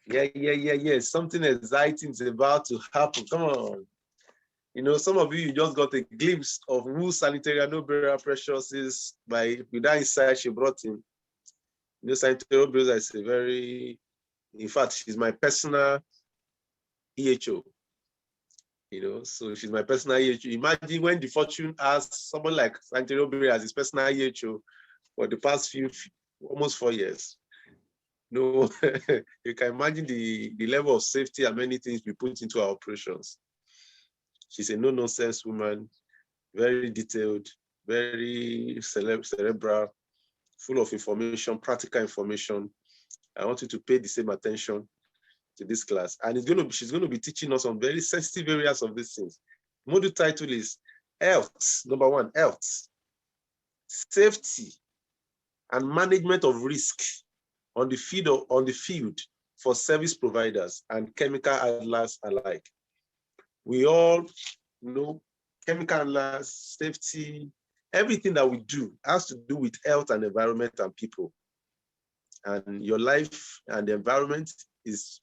Yeah. Something exciting is about to happen. Come on. You know, some of you just got a glimpse of who Sanitarian Obiora Precious is with that insight she brought in. You know, Sanitarian Obiora is a very, in fact, she's my personal EHO. You know, so she's my personal EHO. Imagine when DFORTUNE asked someone like Sanitarian Obiora as his personal EHO for the past almost 4 years. No, you can imagine the level of safety and many things we put into our operations. She's a no-nonsense woman, very detailed, very cerebral, full of information, practical information. I want you to pay the same attention to this class. And she's going to be teaching us on very sensitive areas of these things. Module title is Health, number 1, Health, Safety, and Management of Risk on the field for service providers and chemical handlers alike. We all know chemical handlers, safety, everything that we do has to do with health and environment and people. And your life and the environment is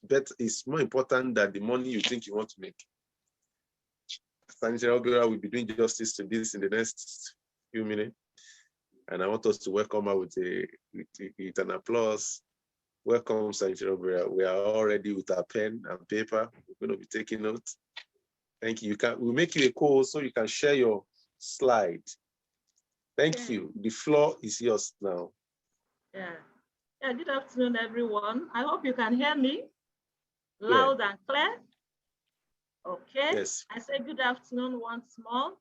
more important than the money you think you want to make. Sanitarian Obiora will be doing justice to this in the next few minutes. And I want us to welcome her with an applause. Welcome, Sanitarian Obiora. We are all ready with our pen and paper. We're going to be taking notes. Thank you. We'll make you a call so you can share your slide. Thank you. The floor is yours now. Yeah, good afternoon, everyone. I hope you can hear me loud and clear. Okay. Yes. I say good afternoon once more.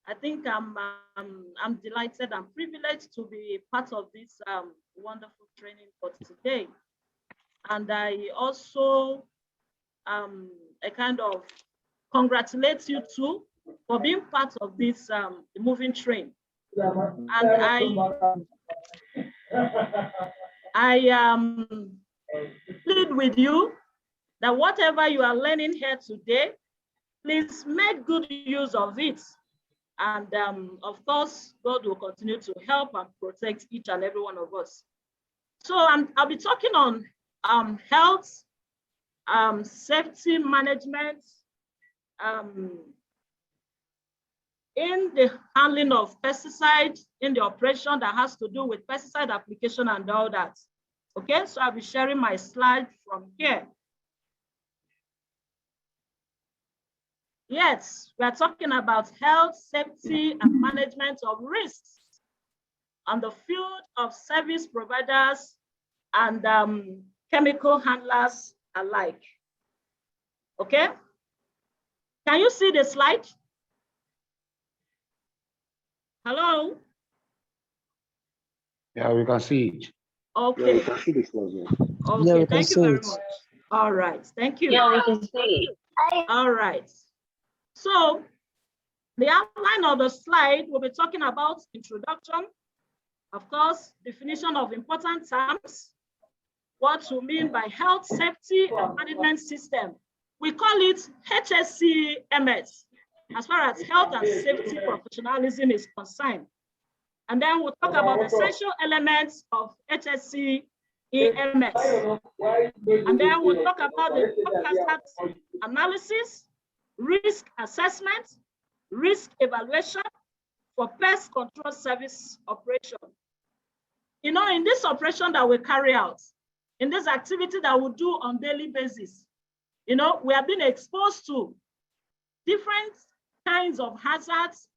I think I'm delighted and privileged to be part of this wonderful training for today. And I also I kind of congratulate you too for being part of this moving train. And I plead with you that whatever you are learning here today, please make good use of it. And of course, God will continue to help and protect each and every one of us. So I'll be talking on health, safety management, in the handling of pesticides, in the operation that has to do with pesticide application and all that. Okay, so I'll be sharing my slide from here. Yes, we are talking about health, safety, and management of risks on the field of service providers and chemical handlers alike. Okay, can you see the slide? Hello? Yeah, we can see it. Okay. Yeah, we can see the slide. Yeah. Okay, thank you very much. All right, thank you. Yeah, we can see it. All right. So the outline of the slide, we'll be talking about introduction, of course, definition of important terms, what we mean by health, safety, and management system. We call it HSC MS, as far as health and safety professionalism is concerned. And then we'll talk about essential elements of HSC EMS. And then we'll talk about the hazard analysis, risk assessment, risk evaluation for pest control service operation. You know, in this operation that we carry out, in this activity that we do on daily basis, you know, we have been exposed to different kinds of hazards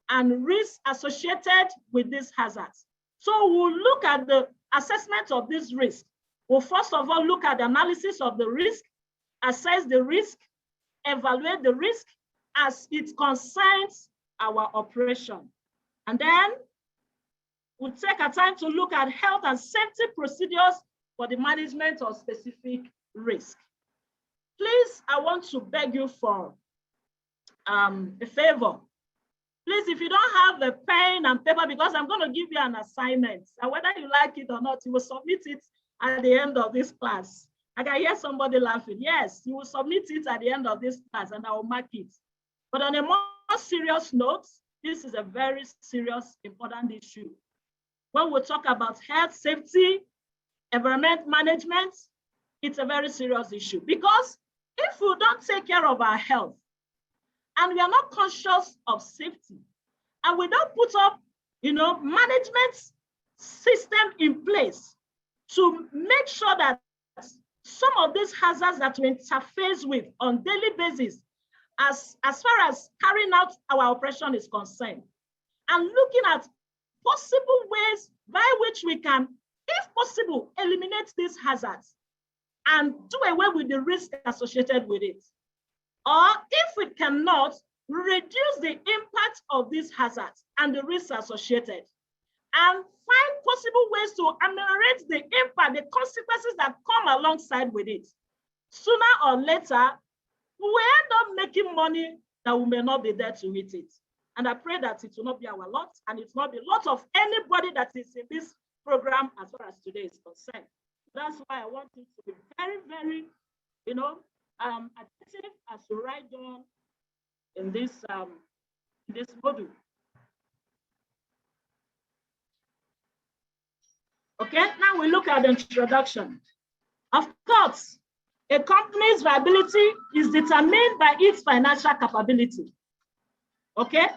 and risks associated with these hazards. So we'll look at the assessment of this risk. We'll first of all look at the analysis of the risk, assess the risk, evaluate the risk as it concerns our operation. And then we'll take our time to look at health and safety procedures for the management of specific risk. Please, I want to beg you for a favor. Please, if you don't have the pen and paper, because I'm going to give you an assignment, and whether you like it or not, you will submit it at the end of this class. I can hear somebody laughing. Yes, you will submit it at the end of this class and I will mark it. But on a more serious note, this is a very serious, important issue. When we talk about health, safety, environment management, it's a very serious issue, because if we don't take care of our health and we are not conscious of safety, and we don't put up, management system in place to make sure that some of these hazards that we interface with on daily basis, as far as carrying out our operation is concerned, and looking at possible ways by which we can, if possible, eliminate these hazards and do away with the risk associated with it. Or if we cannot, reduce the impact of these hazards and the risks associated, and find possible ways to ameliorate the impact, the consequences that come alongside with it. Sooner or later, we end up making money that we may not be there to eat it. And I pray that it will not be our lot, and it will not be a lot of anybody that is in this program as far as today is concerned. That's why I want you to be very, very, attentive as you write down in this module. Okay, now we look at the introduction. Of course, a company's viability is determined by its financial capability. Okay,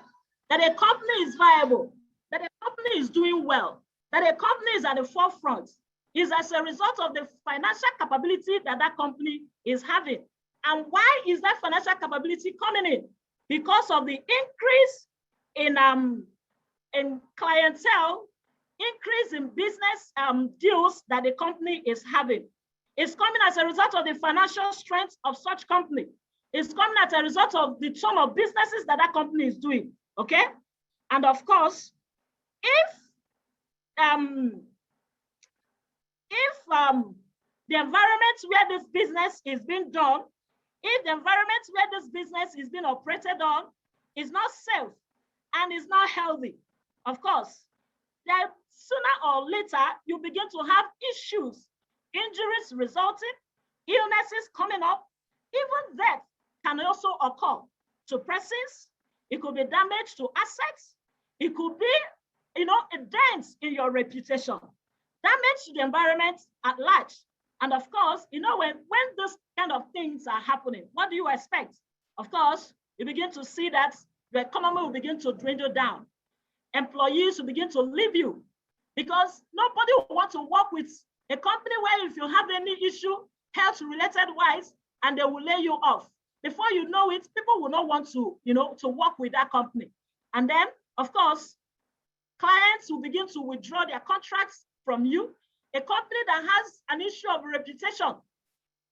that a company is viable, that a company is doing well, that a company is at the forefront, is as a result of the financial capability that that company is having. And why is that financial capability coming in? Because of the increase in clientele, increase in business deals that the company is having. It's coming as a result of the financial strength of such company. It's coming as a result of the sum of businesses that that company is doing, okay? And of course, if the environment where this business is being done, if the environment where this business is being operated on is not safe and is not healthy, of course, then sooner or later, you begin to have issues, injuries resulting, illnesses coming up, even death can also occur to persons. It could be damage to assets. It could be, a dent in your reputation, damage to the environment at large. And of course, when those kind of things are happening, what do you expect? Of course, you begin to see that the economy will begin to dwindle down. Employees will begin to leave you because nobody will want to work with a company where if you have any issue, health-related wise, and they will lay you off. Before you know it, people will not want to, to work with that company. And then, of course, clients will begin to withdraw their contracts from you. A company that has an issue of reputation,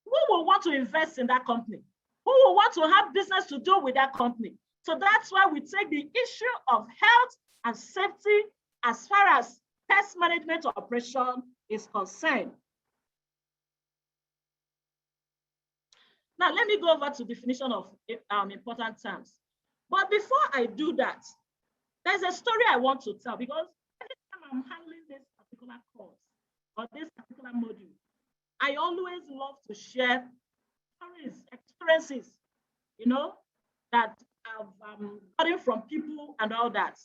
who will want to invest in that company? Who will want to have business to do with that company? So that's why we take the issue of health and safety as far as pest management operation is concerned. Now, let me go over to definition of important terms. But before I do that, there's a story I want to tell, because every time I'm handling this particular course or this particular module, I always love to share stories, experiences, that I've gotten from people and all that.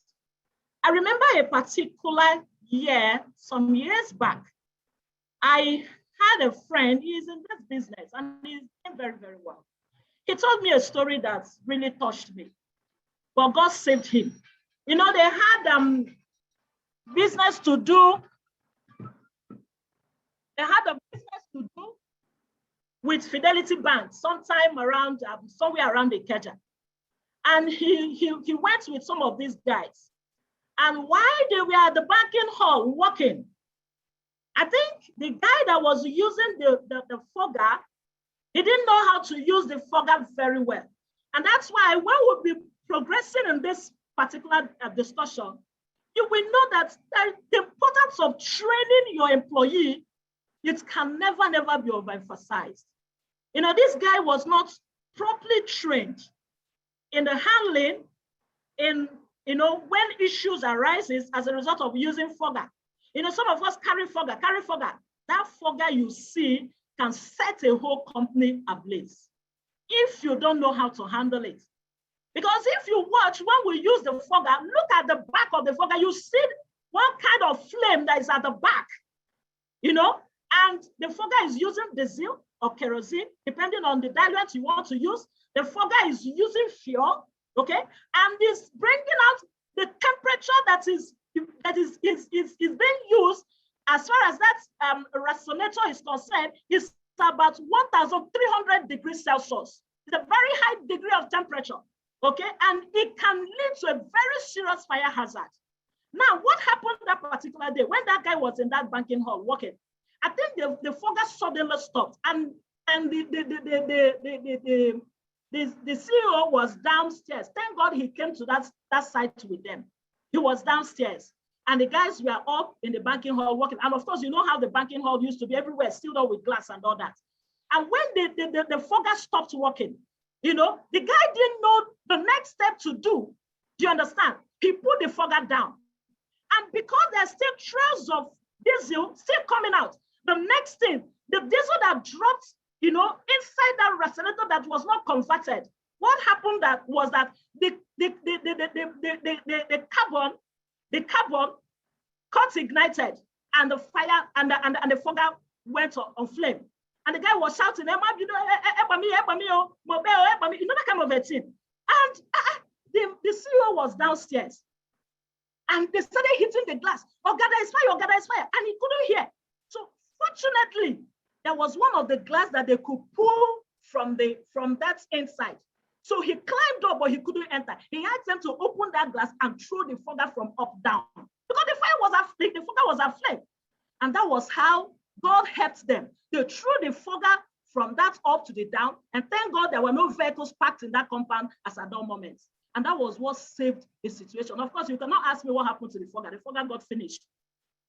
I remember a particular year, some years back, I had a friend, he's in this business and he's doing very, very well. He told me a story that really touched me, but God saved him. They had business to do. They had a business to do with Fidelity Bank sometime around, somewhere around the Ikeja. And he went with some of these guys. And while they were at the banking hall working, I think the guy that was using the fogger, he didn't know how to use the fogger very well. And that's why when we'll be progressing in this particular discussion, you will know that the importance of training your employee, it can never be overemphasized. This guy was not properly trained in the handling, when issues arises as a result of using fogger. Some of us carry fogger. That fogger you see can set a whole company ablaze if you don't know how to handle it. Because if you watch, when we use the fogger, look at the back of the fogger, you see one kind of flame that is at the back, and the fogger is using diesel or kerosene, depending on the diluent you want to use. The fogger is using fuel, okay, and is bringing out the temperature that is being used as far as that resonator is concerned, is about 1,300 degrees Celsius. It's a very high degree of temperature, okay, and it can lead to a very serious fire hazard. Now, what happened that particular day when that guy was in that banking hall working? I think the fogger suddenly stopped, and the CEO was downstairs. Thank God he came to that site with them. He was downstairs, and the guys were up in the banking hall working. And of course, you know how the banking hall used to be everywhere, sealed up with glass and all that. And when the fogger stopped working, you know, the guy didn't know the next step to do. Do you understand? He put the fogger down. And because there's still trails of diesel still coming out, the next thing, the diesel that dropped, you know, inside that resonator that was not converted, what happened was that the carbon got ignited, and the fire and the fogger went on flame. And the guy was shouting, you know, that kind of a thing. And the CEO was downstairs. And they started hitting the glass. Oh, God, there is fire, oh, God, there is fire. And he couldn't hear. So fortunately, there was one of the glass that they could pull from that inside. So he climbed up, but he couldn't enter. He had them to open that glass and throw the fogger from up down. Because the fogger was aflame. And that was how God helped them. They threw the fogger from that up to the down. And thank God there were no vehicles parked in that compound as at that moment. And that was what saved the situation. Of course, you cannot ask me what happened to the fogger. The fogger got finished.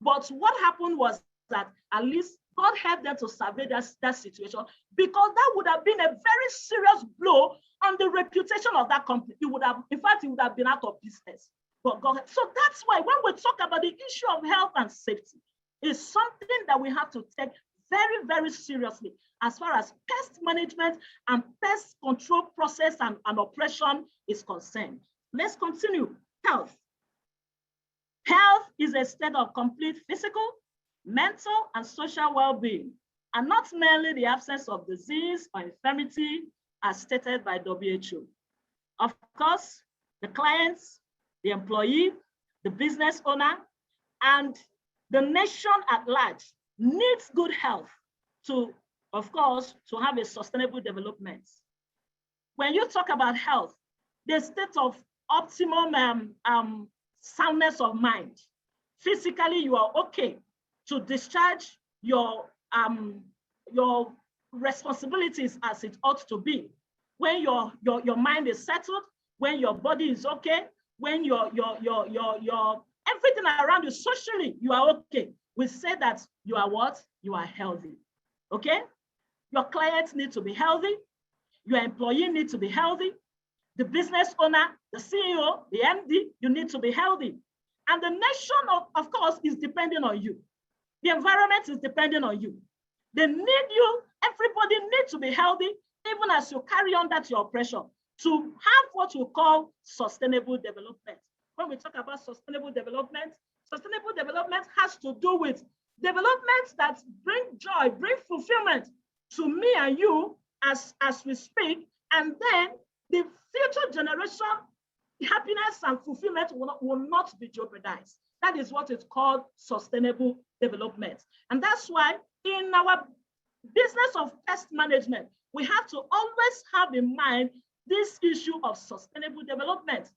But what happened was that at least God helped them to survey that situation, because that would have been a very serious blow on the reputation of that company. It would have, in fact, it would have been out of business. But God, so that's why when we talk about the issue of health and safety, it's something that we have to take very, very seriously as far as pest management and pest control process and operation is concerned. Let's continue. Health. Health is a state of complete physical, mental, and social well-being, and not merely the absence of disease or infirmity as stated by WHO. Of course, the clients, the employee, the business owner, and the nation at large needs good health to, of course, to have a sustainable development. When you talk about health, the state of optimum soundness of mind. Physically, you are okay to discharge your responsibilities as it ought to be. When your mind is settled, when your body is okay, when your everything around you socially, you are okay. We say that you are what? You are healthy, okay? Your clients need to be healthy. Your employee needs to be healthy. The business owner, the CEO, the MD, you need to be healthy. And the nation, of course, is depending on you. The environment is depending on you. They need you. Everybody needs to be healthy, even as you carry on that your operation, to have what you call sustainable development. When we talk about sustainable development has to do with developments that bring joy, bring fulfillment to me and you as we speak, and then the future generation happiness and fulfillment will not be jeopardized. That is what is called sustainable development. And that's why in our business of pest management, we have to always have in mind this issue of sustainable development.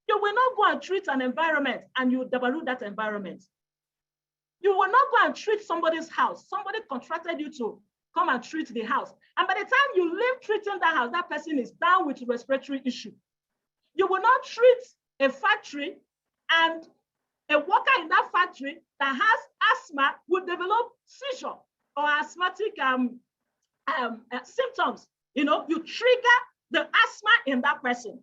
You will not go and treat an environment and you devalue that environment. You will not go and treat somebody's house. Somebody contracted you to come and treat the house. And by the time you leave treating that house, that person is down with respiratory issue. You will not treat a factory and a worker in that factory that has asthma will develop seizure or asthmatic symptoms. You know, you trigger the asthma in that person.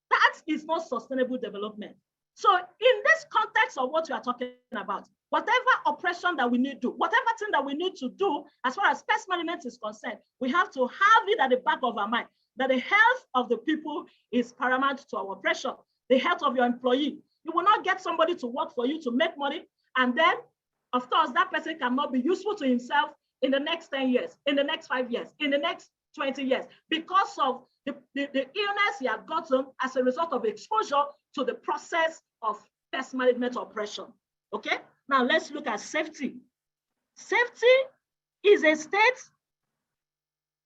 That is not sustainable development. So in this context of what we are talking about, whatever operation that we need to do, whatever thing that we need to do as far as pest management is concerned, we have to have it at the back of our mind that the health of the people is paramount to our operation, the health of your employee. You will not get somebody to work for you to make money, and then of course, that person cannot be useful to himself in the next 10 years, in the next 5 years, in the next 20 years, because of the illness he had gotten as a result of exposure to the process of pest management operation. Okay, now let's look at safety. Safety is a state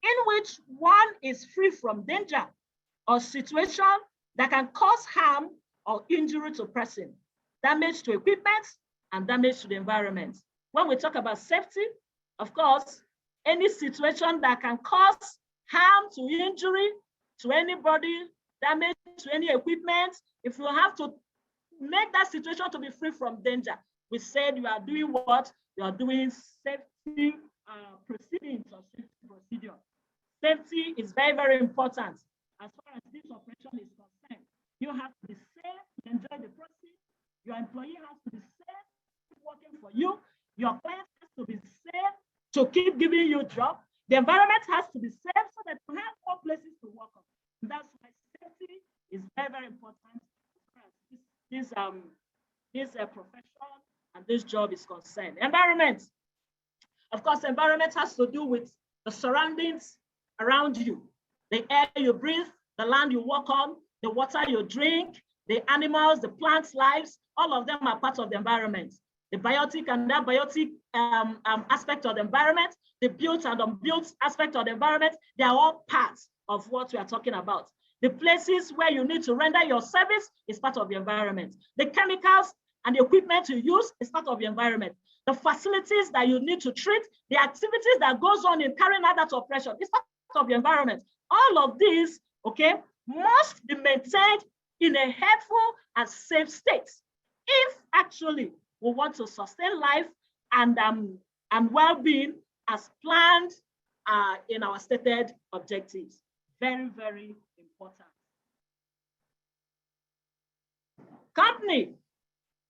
in which one is free from danger or situation that can cause harm or injury to person, damage to equipment, and damage to the environment. When we talk about safety, of course, any situation that can cause harm to injury to anybody, damage to any equipment, if you have to make that situation to be free from danger, we said you are doing what? You are doing safety proceedings or safety procedure. Safety is very, very important as far as this operation is concerned. You have to be safe to enjoy the process. Your employee has to be safe working for you. Your client has to be safe to keep giving you a job. The environment has to be safe so that you have more places to work on. And that's why safety is very, very important as far as this profession and this job is concerned. Environment. Of course, environment has to do with the surroundings around you, the air you breathe, the land you walk on, the water you drink, the animals, the plants' lives, all of them are part of the environment. The biotic and abiotic aspect of the environment, the built and unbuilt aspect of the environment, they are all parts of what we are talking about. The places where you need to render your service is part of the environment. The chemicals and the equipment you use is part of the environment. The facilities that you need to treat, the activities that goes on in carrying out that operation is part of the environment. All of these, okay, must be maintained in a healthful and safe state if actually we want to sustain life and well-being as planned in our stated objectives. Very, very important. Company.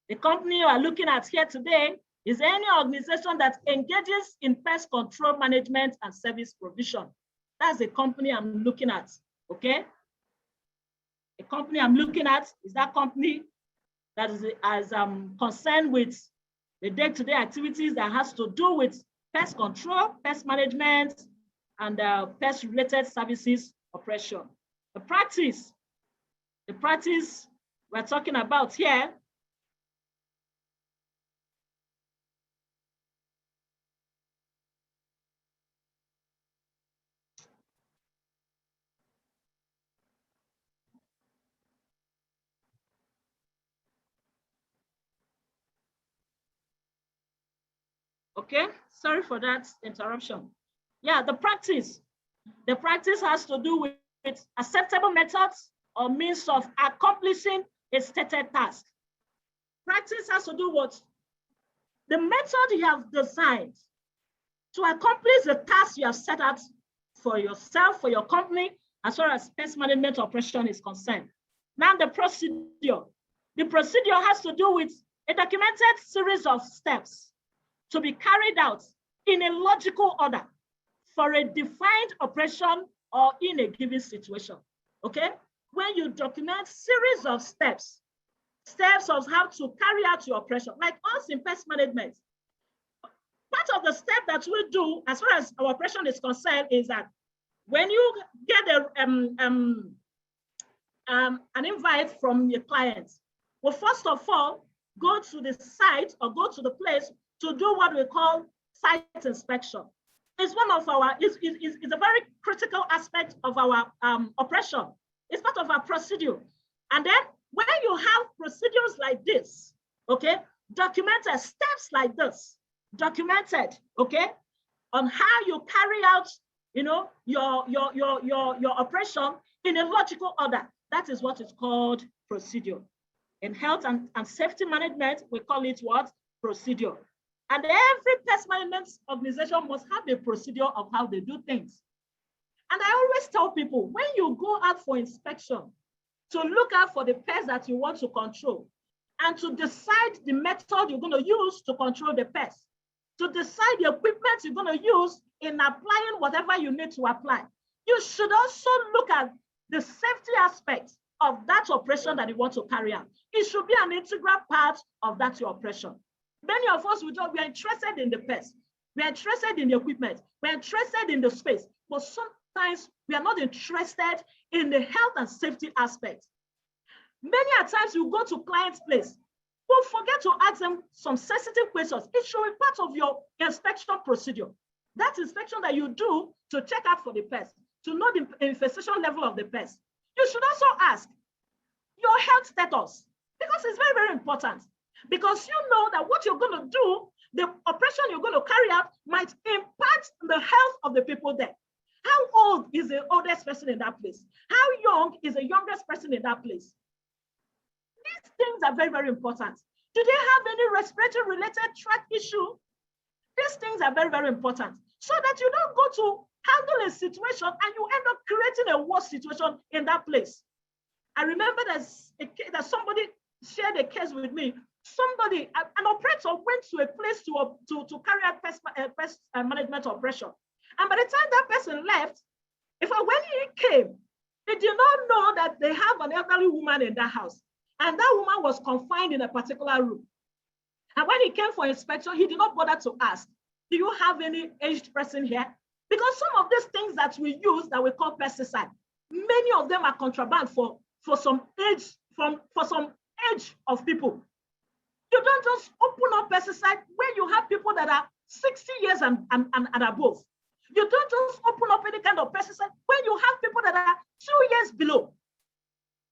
The company you are looking at here today is any organization that engages in pest control management and service provision. That's the company I'm looking at, okay? The company I'm looking at is that company that is concerned with the day-to-day activities that has to do with pest control, pest management, and pest-related services operation. The practice we're talking about here okay, sorry for that interruption. Yeah, the practice has to do with acceptable methods or means of accomplishing a stated task. Practice has to do with the method you have designed to accomplish the task you have set out for yourself, for your company, as far as pest management operation is concerned. Now the procedure has to do with a documented series of steps to be carried out in a logical order for a defined operation or in a given situation, okay? When you document series of steps of how to carry out your operation, like us in pest management, part of the step that we do as far as our operation is concerned is that when you get an invite from your clients, well, first of all, go to the site or go to the place to do what we call site inspection. It's one of our, it's a very critical aspect of our operation. It's part of our procedure. And then when you have procedures like this, okay, documented steps like this, documented, okay, on how you carry out, you know, your operation in a logical order. That is what is called procedure. In health and safety management, we call it what? Procedure. And every pest management organization must have a procedure of how they do things. And I always tell people, when you go out for inspection, to look out for the pests that you want to control, and to decide the method you're going to use to control the pests, to decide the equipment you're going to use in applying whatever you need to apply. You should also look at the safety aspect of that operation that you want to carry out. It should be an integral part of that your operation. Many of us, we are interested in the pest. We are interested in the equipment. We are interested in the space. But sometimes we are not interested in the health and safety aspect. Many a times you go to client's place, but forget to ask them some sensitive questions. It should be part of your inspection procedure. That inspection that you do to check out for the pest, to know the infestation level of the pest. You should also ask your health status, because it's very, very important. Because you know that what you're going to do, the operation you're going to carry out might impact the health of the people there. How old is the oldest person in that place? How young is the youngest person in that place? These things are very, very important. Do they have any respiratory related tract issue? These things are very, very important, so that you don't go to handle a situation and you end up creating a worse situation in that place. I remember that somebody shared a case with me. Somebody, an operator, went to a place to carry out pest management operation. And by the time that person left, when he came, he did not know that they have an elderly woman in that house. And that woman was confined in a particular room. And when he came for inspection, he did not bother to ask, do you have any aged person here? Because some of these things that we use that we call pesticide, many of them are contraband for some age, for some age of people. You don't just open up pesticide when you have people that are 60 years and above. You don't just open up any kind of pesticide when you have people that are 2 years below.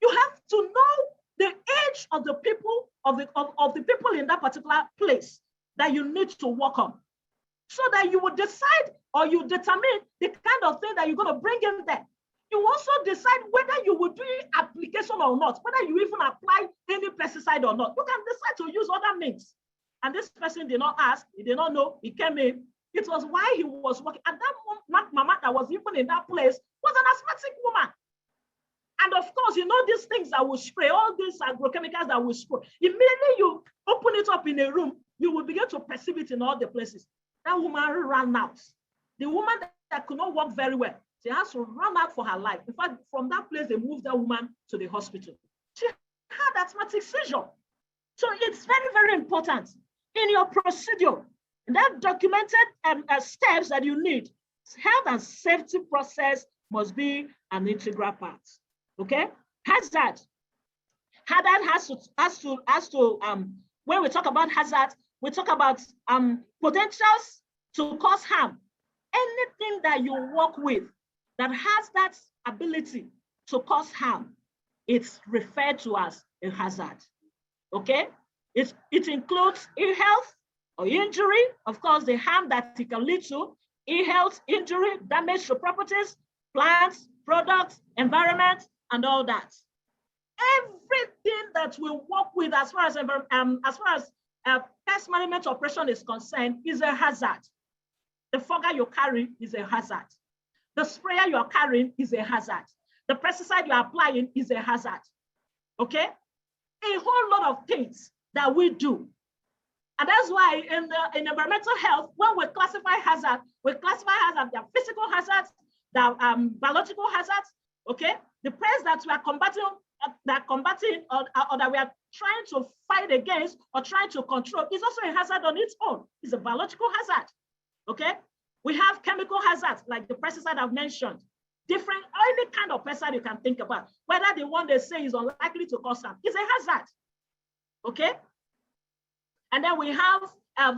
You have to know the age of the people of the people in that particular place that you need to work on, so that you will decide or you determine the kind of thing that you're going to bring in there. You also decide whether you will do application or not, whether you even apply any pesticide or not. You can decide to use other means. And this person did not ask, he did not know, he came in. It was why he was working. And that mama that was even in that place was an asthmatic woman. And of course, you know these things that will spray, all these agrochemicals that will spray. Immediately you open it up in a room, you will begin to perceive it in all the places. That woman ran out. The woman that could not walk very well, she has to run out for her life. In fact, from that place, they moved that woman to the hospital. She had asthmatic seizure. So it's very, very important in your procedure, that documented steps that you need. Health and safety process must be an integral part. Okay? Hazard has to when we talk about hazard, we talk about potentials to cause harm. Anything that you work with that has that ability to cause harm, it's referred to as a hazard. Okay? It includes ill health or injury, of course, the harm that it can lead to, ill health, injury, damage to properties, plants, products, environment, and all that. Everything that we work with as far as pest management operation is concerned is a hazard. The fogger you carry is a hazard. The sprayer you are carrying is a hazard. The pesticide you are applying is a hazard. Okay? A whole lot of things that we do. And that's why in environmental health, when we classify hazard, there are physical hazards, there are biological hazards. Okay? The pests that we are combating, or that we are trying to fight against or trying to control is also a hazard on its own. It's a biological hazard. Okay? We have chemical hazards like the pesticide I've mentioned. Different, any kind of pesticide you can think about, whether the one they say is unlikely to cause harm, is a hazard. Okay? And then we have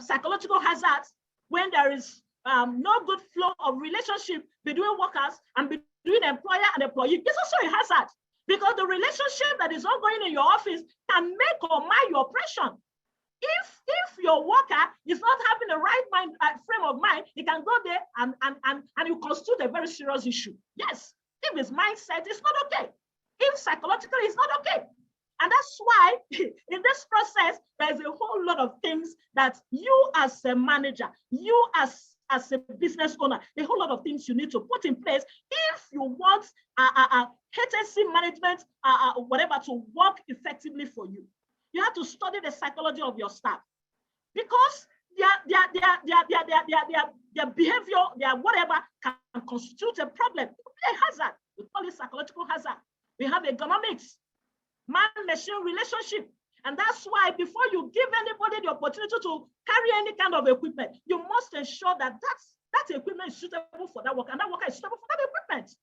psychological hazards when there is no good flow of relationship between workers and between employer and employee. It's also a hazard because the relationship that is ongoing in your office can make or mar your operation. If your worker is not having the right frame of mind, he can go there and you constitute a very serious issue. Yes, if his mindset is not okay, if psychologically it's not okay. And that's why in this process, there's a whole lot of things that you as a manager, you as a business owner, a whole lot of things you need to put in place if you want HSC management, whatever, to work effectively for you. You have to study the psychology of your staff because their behavior, their whatever can constitute a problem. A hazard. We call it psychological hazard. We have ergonomics, man-machine relationship. And that's why before you give anybody the opportunity to carry any kind of equipment, you must ensure that that equipment is suitable for that work, and that worker is suitable for that equipment.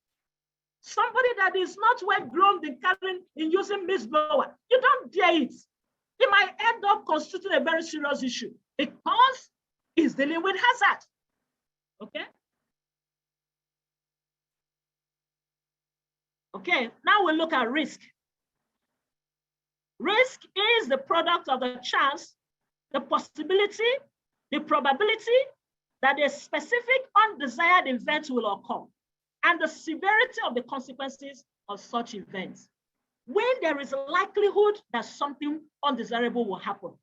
Somebody that is not well groomed in using mist blower, you don't dare it. It might end up constituting a very serious issue because it's dealing with hazard. Okay. Okay, now we look at risk. Risk is the product of the chance, the possibility, the probability that a specific undesired event will occur, and the severity of the consequences of such events. When there is a likelihood that something undesirable will happen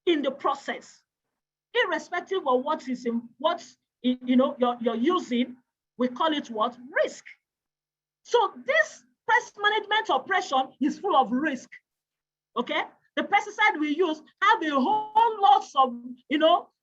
in the process, irrespective of you're using, we call it what? Risk. So this pest management operation is full of risk. Okay, the pesticide we use have a whole lot of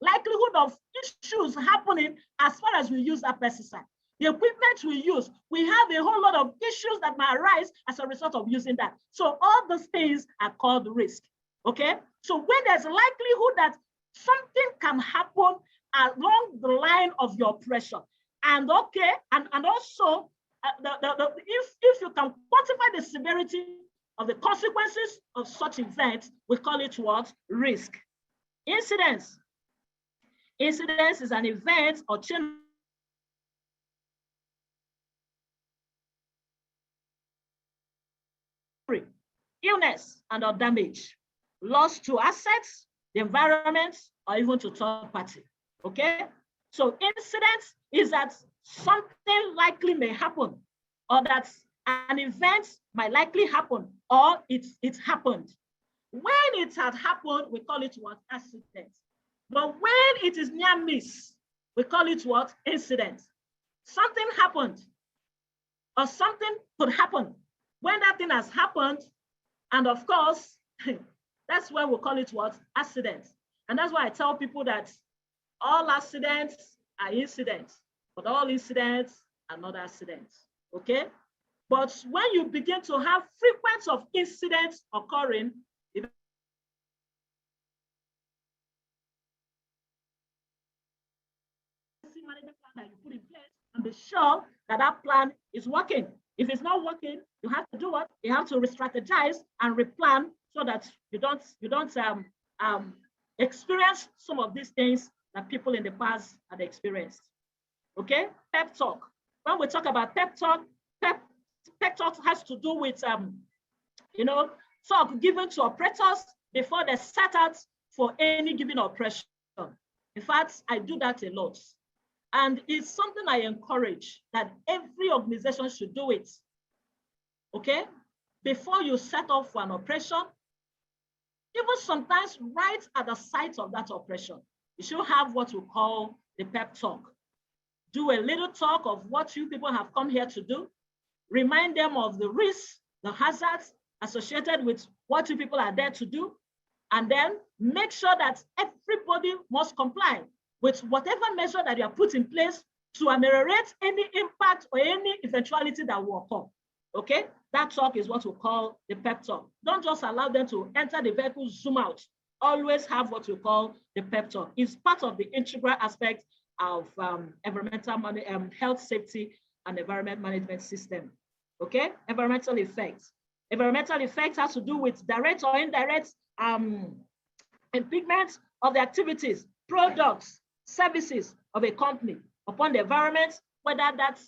likelihood of issues happening as far as we use that pesticide. The equipment we use, we have a whole lot of issues that might arise as a result of using that. So all those things are called risk. Okay, so when there's a likelihood that something can happen along the line of your operation, and okay, and also if you can quantify the severity of the consequences of such events, we call it what? Risk. Incidence. Incidence is an event or chain illness and or damage, loss to assets, the environment, or even to third party. Okay? So incidence is that something likely may happen, or that an event might likely happen, or it happened. When it had happened, we call it what? Accident. But when it is near miss, we call it what? Incident. Something happened, or something could happen. When that thing has happened, and of course, that's when we call it what? Accident. And that's why I tell people that all accidents are incidents, but all incidents are not accidents. Okay? But when you begin to have frequent of incidents occurring, management plan that you put in place and be sure that that plan is working. If it's not working, you have to do what? You have to re-strategize and replan so that you don't experience some of these things that people in the past had experienced. Okay, PEP Talk. When we talk about PEP Talk, PEP Talk has to do with talk given to operators before they start out for any given operation. In fact, I do that a lot. And it's something I encourage that every organization should do it. Okay? Before you set off for an operation, even sometimes right at the site of that operation, you should have what we call the PEP Talk. Do a little talk of what you people have come here to do. Remind them of the risks, the hazards associated with what you people are there to do. And then make sure that everybody must comply with whatever measure that you have put in place to ameliorate any impact or any eventuality that will occur. Okay, that talk is what we call the PEP Talk. Don't just allow them to enter the vehicle, zoom out. Always have what we call the PEP Talk. It's part of the integral aspect of environmental health, safety, and environment management system. Okay, environmental effects. Environmental effects has to do with direct or indirect impingement of the activities, products, services of a company upon the environment, whether that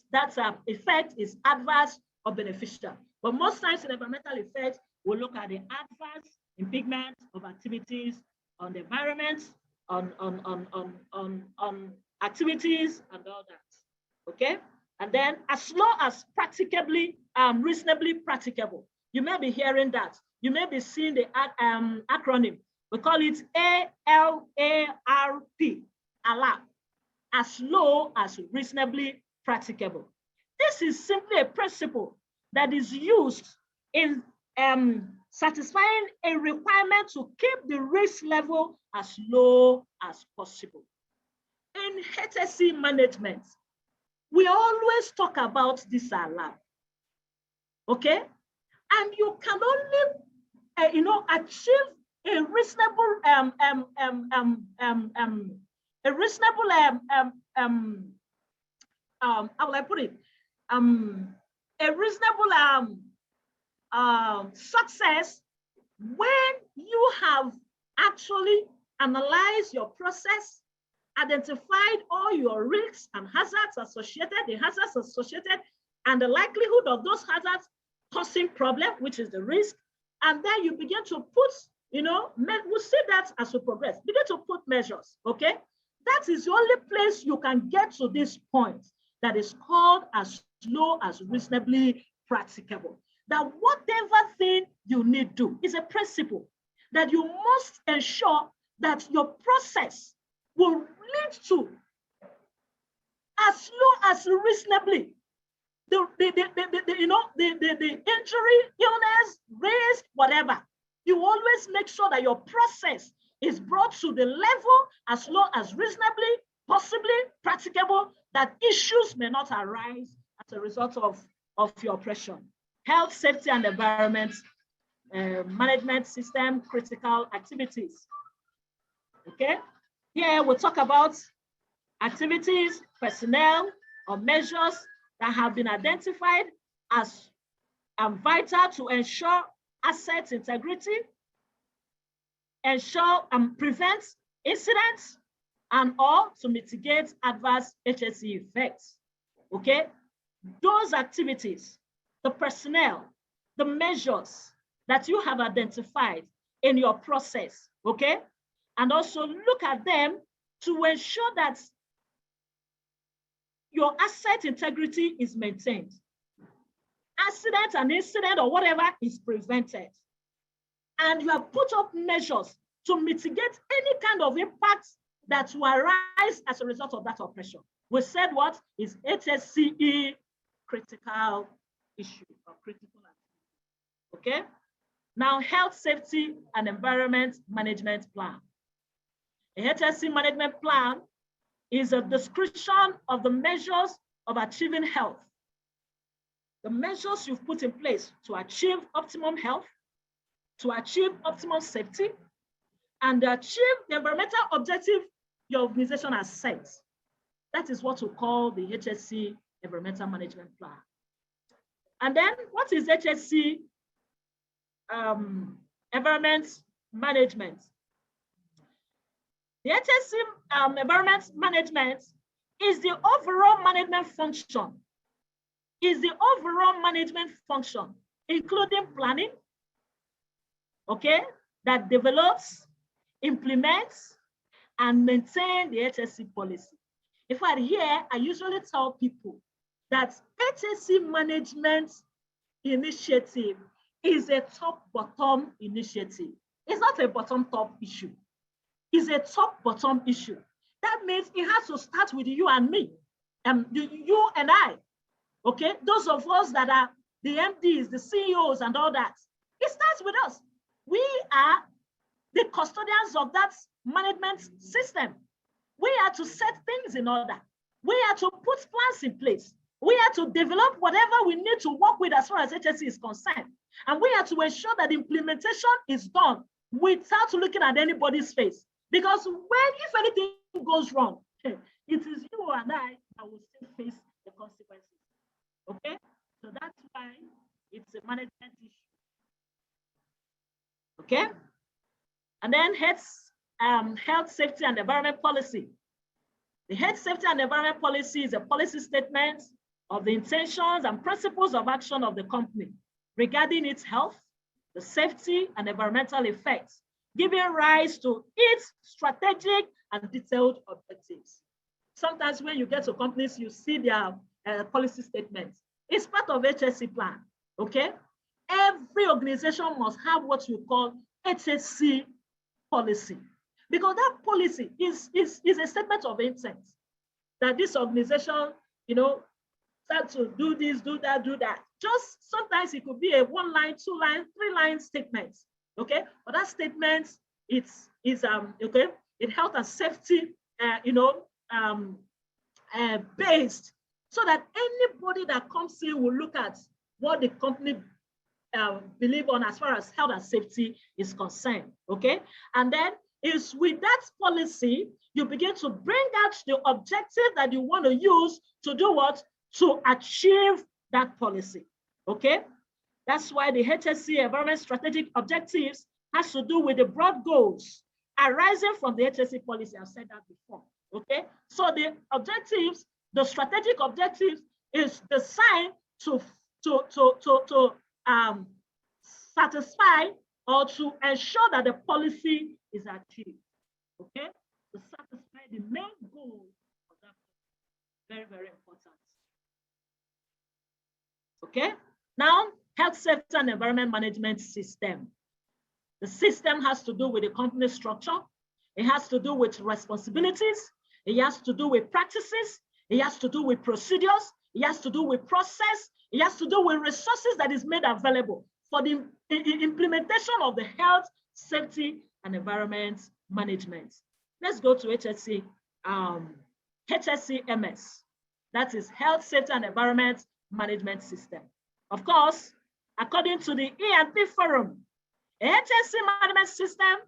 effect is adverse or beneficial. But most times in environmental effects, we look at the adverse impingement of activities on the environment, on activities and all that. Okay, and then as low as practicably, reasonably practicable. You may be hearing that. You may be seeing the acronym. We call it ALARP. ALARP, as low as reasonably practicable. This is simply a principle that is used in satisfying a requirement to keep the risk level as low as possible. In HSC management, we always talk about this ALARP, okay? And you can only achieve a reasonable how will I put it? A reasonable success when you have actually analyzed your process, identified all your risks and hazards associated, and the likelihood of those hazards causing problem, which is the risk. And then you begin to put, we'll see that as we progress, begin to put measures, okay? That is the only place you can get to this point that is called as low as reasonably practicable. That whatever thing you need to do is a principle that you must ensure that your process will lead to as low as reasonably the injury, illness, risk, whatever. You always make sure that your process is brought to the level as low as reasonably, possibly practicable, that issues may not arise as a result of your operation. Health, safety, and environment management system critical activities. Okay, here we'll talk about activities, personnel, or measures that have been identified as vital to ensure asset integrity, ensure and prevent incidents, and or to mitigate adverse HSC effects. Okay, those activities, the personnel, the measures that you have identified in your process, okay, and also look at them to ensure that your asset integrity is maintained. Accident and incident or whatever is prevented. And you have put up measures to mitigate any kind of impact that will arise as a result of that operation. We said what is HSCE critical issue or critical activity. Okay? Now, health, safety, and environment management plan. A HSC management plan is a description of the measures of achieving health. The measures you've put in place to achieve optimum health, to achieve optimum safety, and to achieve the environmental objective your organization has set. That is what we call the HSC environmental management plan. And then what is HSC environment management? The HSC environment management is the overall management function. Including planning, okay, that develops, implements, and maintains the HSC policy. In fact, here I usually tell people that HSC management initiative is a top-bottom initiative. It's not a bottom-top issue. It's a top-bottom issue. That means it has to start with you and me, you and I. Okay, those of us that are the MDs, the CEOs, and all that, it starts with us. We are the custodians of that management system. We are to set things in order. We are to put plans in place. We are to develop whatever we need to work with as far as HSC is concerned. And we are to ensure that implementation is done without looking at anybody's face. Because if anything goes wrong, it is you and I that will still face the consequences. Okay, so that's why it's a management issue. Okay, and then health, safety, and environment policy. The health, safety, and environment policy is a policy statement of the intentions and principles of action of the company regarding its health, the safety, and environmental effects, giving rise to its strategic and detailed objectives. Sometimes when you get to companies, you see their policy statements. It's part of HSC plan, okay? Every organization must have what we call HSC policy, because that policy is a statement of intent that this organization, start to do this, do that, do that. Just sometimes it could be a 1 line, 2 line, 3 line statement, okay? But that statement, it's okay, it health and safety, based, so that anybody that comes in will look at what the company believe on as far as health and safety is concerned, okay? And then is with that policy, you begin to bring out the objective that you want to use to do what? To achieve that policy, okay? That's why the HSC Environment Strategic Objectives has to do with the broad goals arising from the HSC policy. I've said that before, okay? So the objectives, the strategic objectives is designed to satisfy or to ensure that the policy is achieved, okay? To satisfy the main goal of that. Very, very important. Okay? Now, health, safety, and environment management system. The system has to do with the company structure. It has to do with responsibilities. It has to do with practices. It has to do with procedures. It has to do with process. It has to do with resources that is made available for the implementation of the health, safety, and environment management. Let's go to HSC MS. That is Health, Safety, and Environment Management System. Of course, according to the E&P Forum, a HSC management system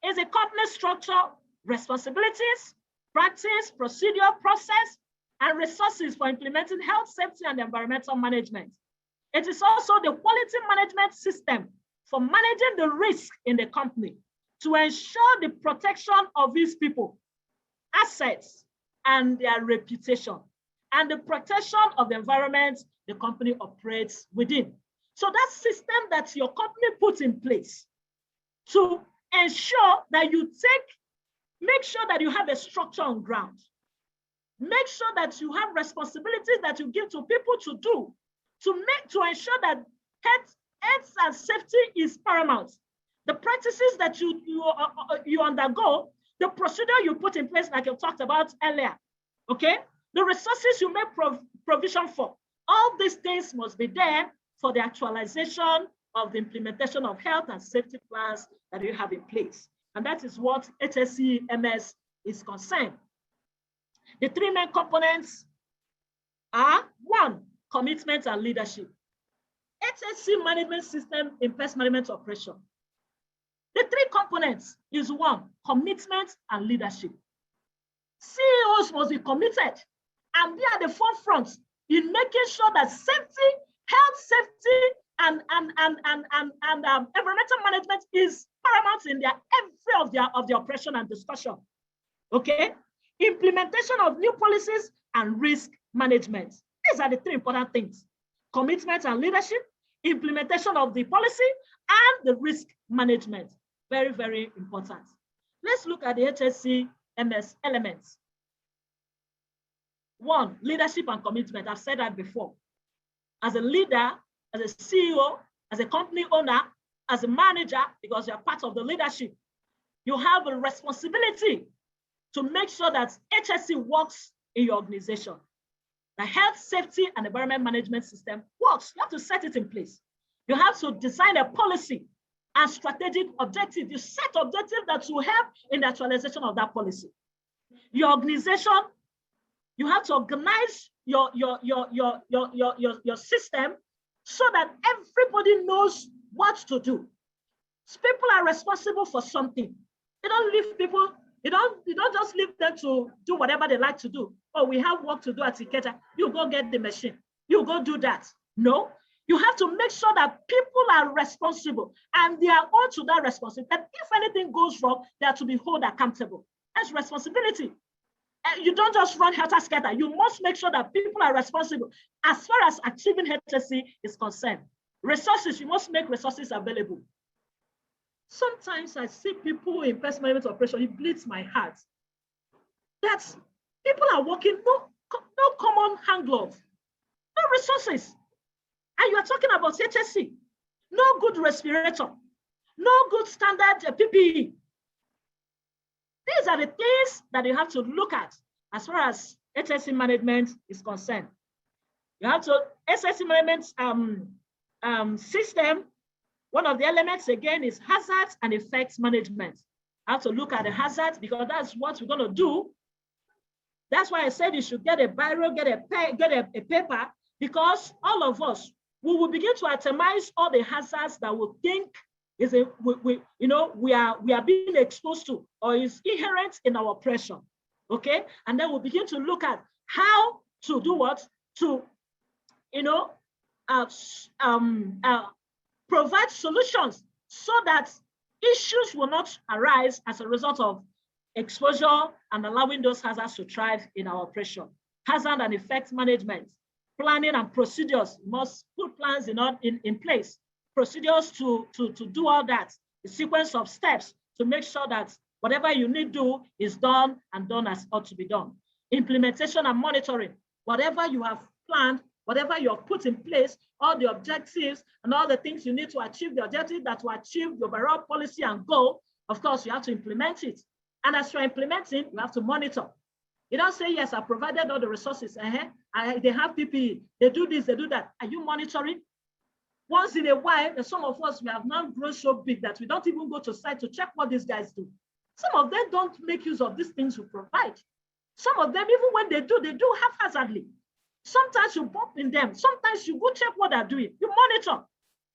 is a company structure, responsibilities, practice, procedure, process, and resources for implementing health, safety, and environmental management. It is also the quality management system for managing the risk in the company to ensure the protection of its people, assets, and their reputation, and the protection of the environment the company operates within. So that system that your company puts in place to ensure that you make sure that you have a structure on ground. Make sure that you have responsibilities that you give to people to do, to ensure that health and safety is paramount. The practices that you undergo, the procedure you put in place, like you talked about earlier, okay? The resources you make provision for, all these things must be there for the actualization of the implementation of health and safety plans that you have in place. And that is what HSC MS is concerned. The three main components are: one, commitment and leadership. HSC management system in pest management operation. The three components is: one, commitment and leadership. CEOs must be committed and be at the forefront in making sure that safety, health, safety, and environmental management is paramount in every of their operation and discussion. Okay? Implementation of new policies and risk management. These are the three important things: commitment and leadership, implementation of the policy, and the risk management. Very, very important. Let's look at the HSC MS elements. One, leadership and commitment. I've said that before. As a leader, as a CEO, as a company owner, as a manager, because you're part of the leadership, you have a responsibility to make sure that HSC works in your organization. The health, safety, and environment management system works. You have to set it in place. You have to design a policy and strategic objective. You set objectives that will help in the actualization of that policy. Your organization, you have to organize your system so that everybody knows what to do. People are responsible for something. You don't leave people, you don't just leave them to do whatever they like to do. Oh, we have work to do at Iketa. You go get the machine. You go do that. No, you have to make sure that people are responsible and they are on to that responsibility. That if anything goes wrong, they are to be held accountable. That's responsibility. And you don't just run helter-skelter. You must make sure that people are responsible as far as achieving HSC is concerned. Resources, you must make resources available. Sometimes I see people in pest management operation, it bleeds my heart. That people are working, no common hand glove, no resources. And you are talking about HSC, no good respirator, no good standard PPE. These are the things that you have to look at as far as HSC management is concerned. You have to, HSC management system, one of the elements again is hazards and effects management. You have to look at the hazards because that's what we're going to do. That's why I said you should get a biro, get a paper, because all of us, we will begin to itemize all the hazards that we think is we are being exposed to or is inherent in our operation. Okay, and then we'll begin to look at how to do what to provide solutions so that issues will not arise as a result of exposure and allowing those hazards to thrive in our operation. Hazard and effect management, planning and procedures, must put plans in place, procedures to do all that, a sequence of steps to make sure that whatever you need to do is done and done as ought to be done. Implementation and monitoring, whatever you have planned, whatever you have put in place, all the objectives and all the things you need to achieve the objective that will achieve the overall policy and goal, of course, you have to implement it. And as you're implementing, you have to monitor. You don't say, yes, I provided all the resources. They have PPE, they do this, they do that. Are you monitoring? Once in a while, some of us, we have now grown so big that we don't even go to site to check what these guys do. Some of them don't make use of these things we provide. Some of them, even when they do haphazardly. Sometimes you bump in them. Sometimes you go check what they're doing. You monitor.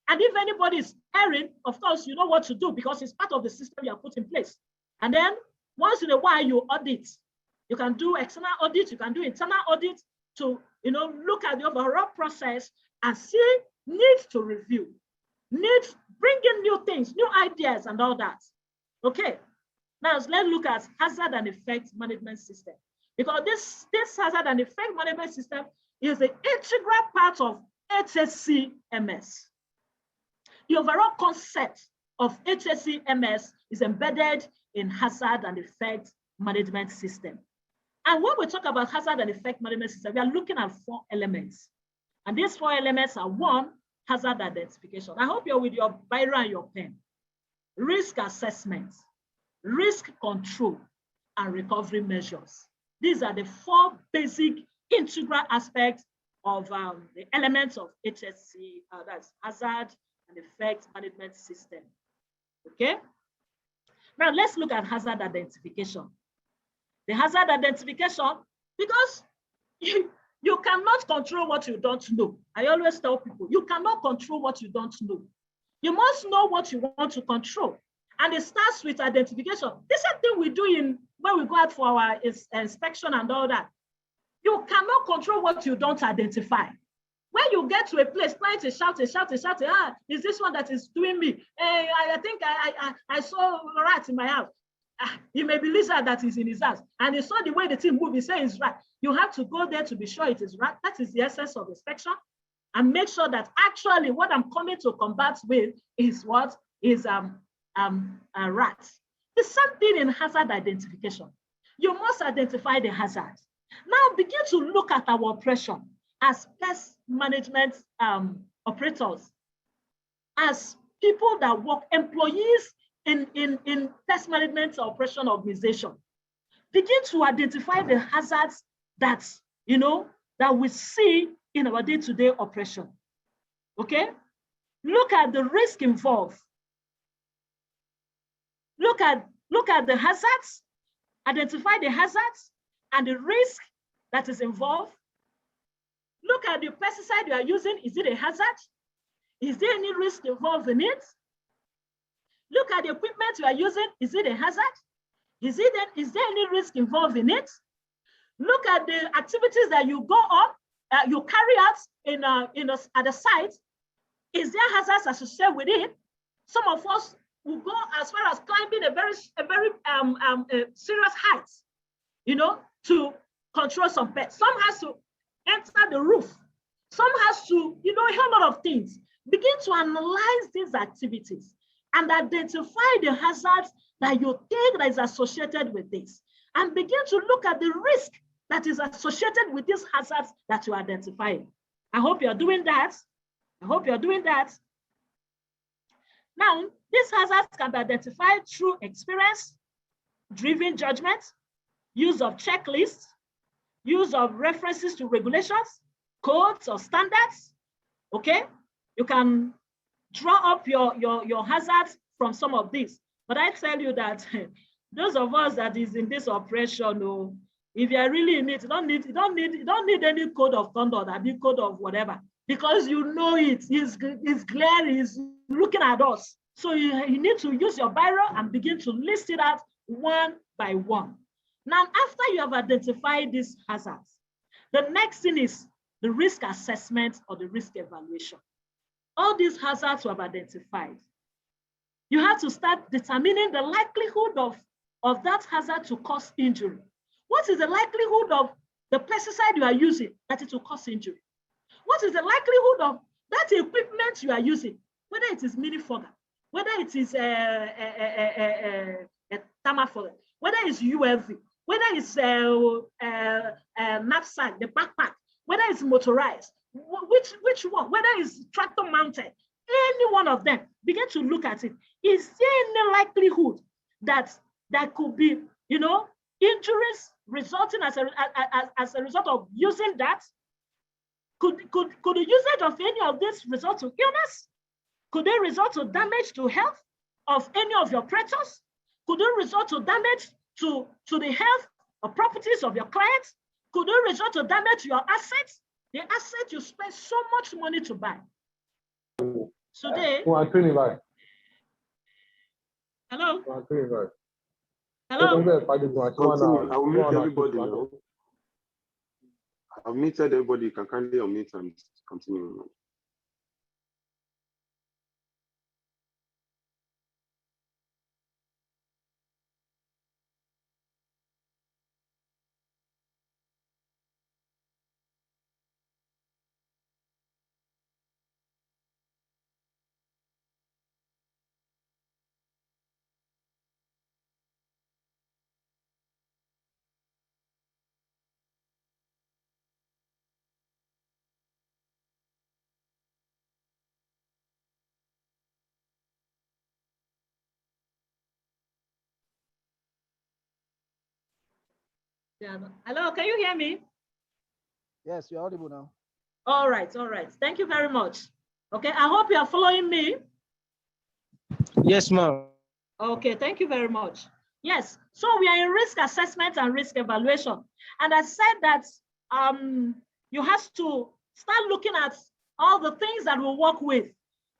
And if anybody is erring, of course, you know what to do because it's part of the system you have put in place. And then once in a while, you audit. You can do external audit. You can do internal audit to look at the overall process and see need to review, bring in new things, new ideas and all that. Okay. Now let's look at hazard and effect management system. Because this hazard and effect management system is an integral part of HSC MS. The overall concept of HSC MS is embedded in hazard and effect management system. And when we talk about hazard and effect management system, we are looking at 4 elements. And these 4 elements are: 1, hazard identification. I hope you're with your biro and your pen. Risk assessment, risk control, and recovery measures. These are the 4 basic integral aspects of the elements of HSC, that's hazard and effect management system. Okay. Now let's look at hazard identification. The hazard identification, because you cannot control what you don't know. I always tell people, you cannot control what you don't know. You must know what you want to control. And it starts with identification. The same thing we do when we go out for our inspection and all that. You cannot control what you don't identify. When you get to a place, clients is shouting, is this one that is doing me? I think I saw a rat in my house. It may be lizard that is in his house. And he saw the way the team move, he says it's rat. You have to go there to be sure it is rat. That is the essence of inspection. And make sure that actually what I'm coming to combat with is what is a rat. The same thing in hazard identification. You must identify the hazard. Now begin to look at our operation as pest management operators, as people that work, employees in pest management operation organization. Begin to identify the hazards that we see in our day-to-day operation. Okay? Look at the risk involved. Look at the hazards, identify the hazards and the risk that is involved. Look at the pesticide you are using. Is it a hazard? Is there any risk involved in it? Look at the equipment you are using. Is it a hazard? Is there any risk involved in it? Look at the activities that you go on, you carry out at the site. Is there hazards associated with it? Some of us will go as far as climbing a very serious height, to control some pests. Some has to enter the roof. Some has to, a whole lot of things. Begin to analyze these activities and identify the hazards that you think that is associated with this. And begin to look at the risk that is associated with these hazards that you identify. I hope you're doing that. I hope you're doing that. Now, these hazards can be identified through experience-driven judgment, use of checklists, use of references to regulations, codes or standards. Okay, you can draw up your hazards from some of these. But I tell you that those of us that is in this operation, if you are really in it, you don't need any code of conduct, any code of whatever. because you know it. He's glaring, he's looking at us. So you need to use your biro and begin to list it out one by one. Now, after you have identified these hazards, the next thing is the risk assessment or the risk evaluation. All these hazards you have identified, you have to start determining the likelihood of that hazard to cause injury. What is the likelihood of the pesticide you are using that it will cause injury? What is the likelihood of that equipment you are using, whether it is mini fogger, whether it is a thermal fogger, whether it's ULV, whether it's knapsack, the backpack, whether it's motorized, which one, whether it's tractor mounted, any one of them, begin to look at it. Is there any likelihood that could be, injuries resulting as a result of using that? Could the usage of any of this result to illness? Could they result to damage to health of any of your predators? Could they result to damage to the health or properties of your clients? Could they result to damage to your assets? The asset you spend so much money to buy. Today. Hello. Hello. I'll mute everybody now. I've muted everybody. You can kindly unmute and continue. Yeah. Hello, can you hear me? Yes, you're audible now. All right. Thank you very much. Okay, I hope you are following me. Yes, ma'am. Okay, thank you very much. Yes, so we are in risk assessment and risk evaluation. And I said that you have to start looking at all the things that we'll work with.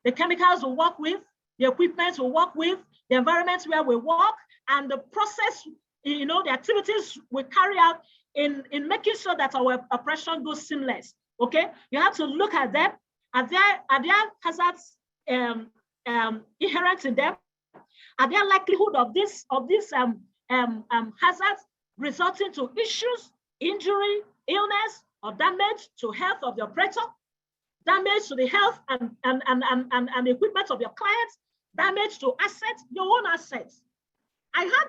The chemicals we'll work with, the equipment we'll work with, the environments where we work, and the process, the activities we carry out in making sure that our operation goes seamless. Okay, you have to look at them. Are there hazards inherent in them? Are there likelihood of this hazards resulting to issues, injury, illness, or damage to health of your predator, damage to the health and equipment of your clients, damage to assets, your own assets? I had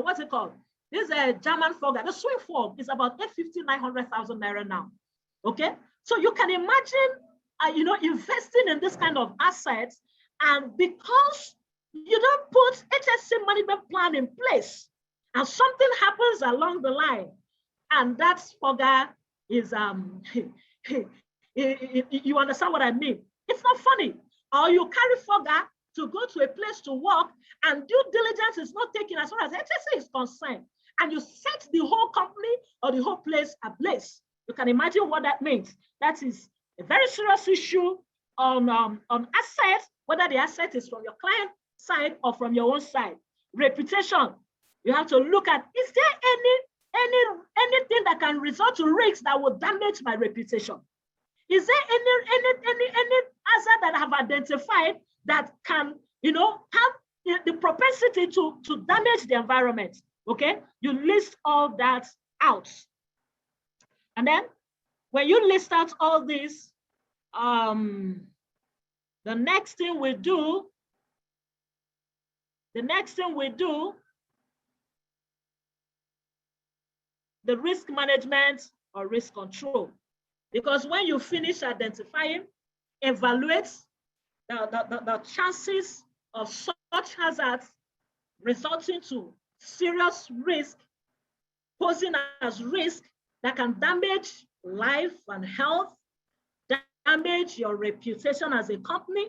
what's it called? This German fogger, the swing fog is about 850,000–900,000 naira now. Okay, so you can imagine, investing in this kind of assets, and because you don't put HSC management plan in place, and something happens along the line, and that fogger is you understand what I mean? It's not funny. Or you carry fogger to go to a place to work, and due diligence is not taken as far as HSC is concerned, and you set the whole company or the whole place ablaze. You can imagine what that means. That is a very serious issue on assets, whether the asset is from your client side or from your own side. Reputation, you have to look at, is there anything that can result to risks that will damage my reputation? Is there any hazard that I have identified that can, have the propensity to damage the environment? Okay, you list all that out. And then when you list out all this, the next thing we do, the risk management or risk control. Because when you finish identifying, evaluate the chances of such hazards resulting to serious risk, posing as risk that can damage life and health, damage your reputation as a company,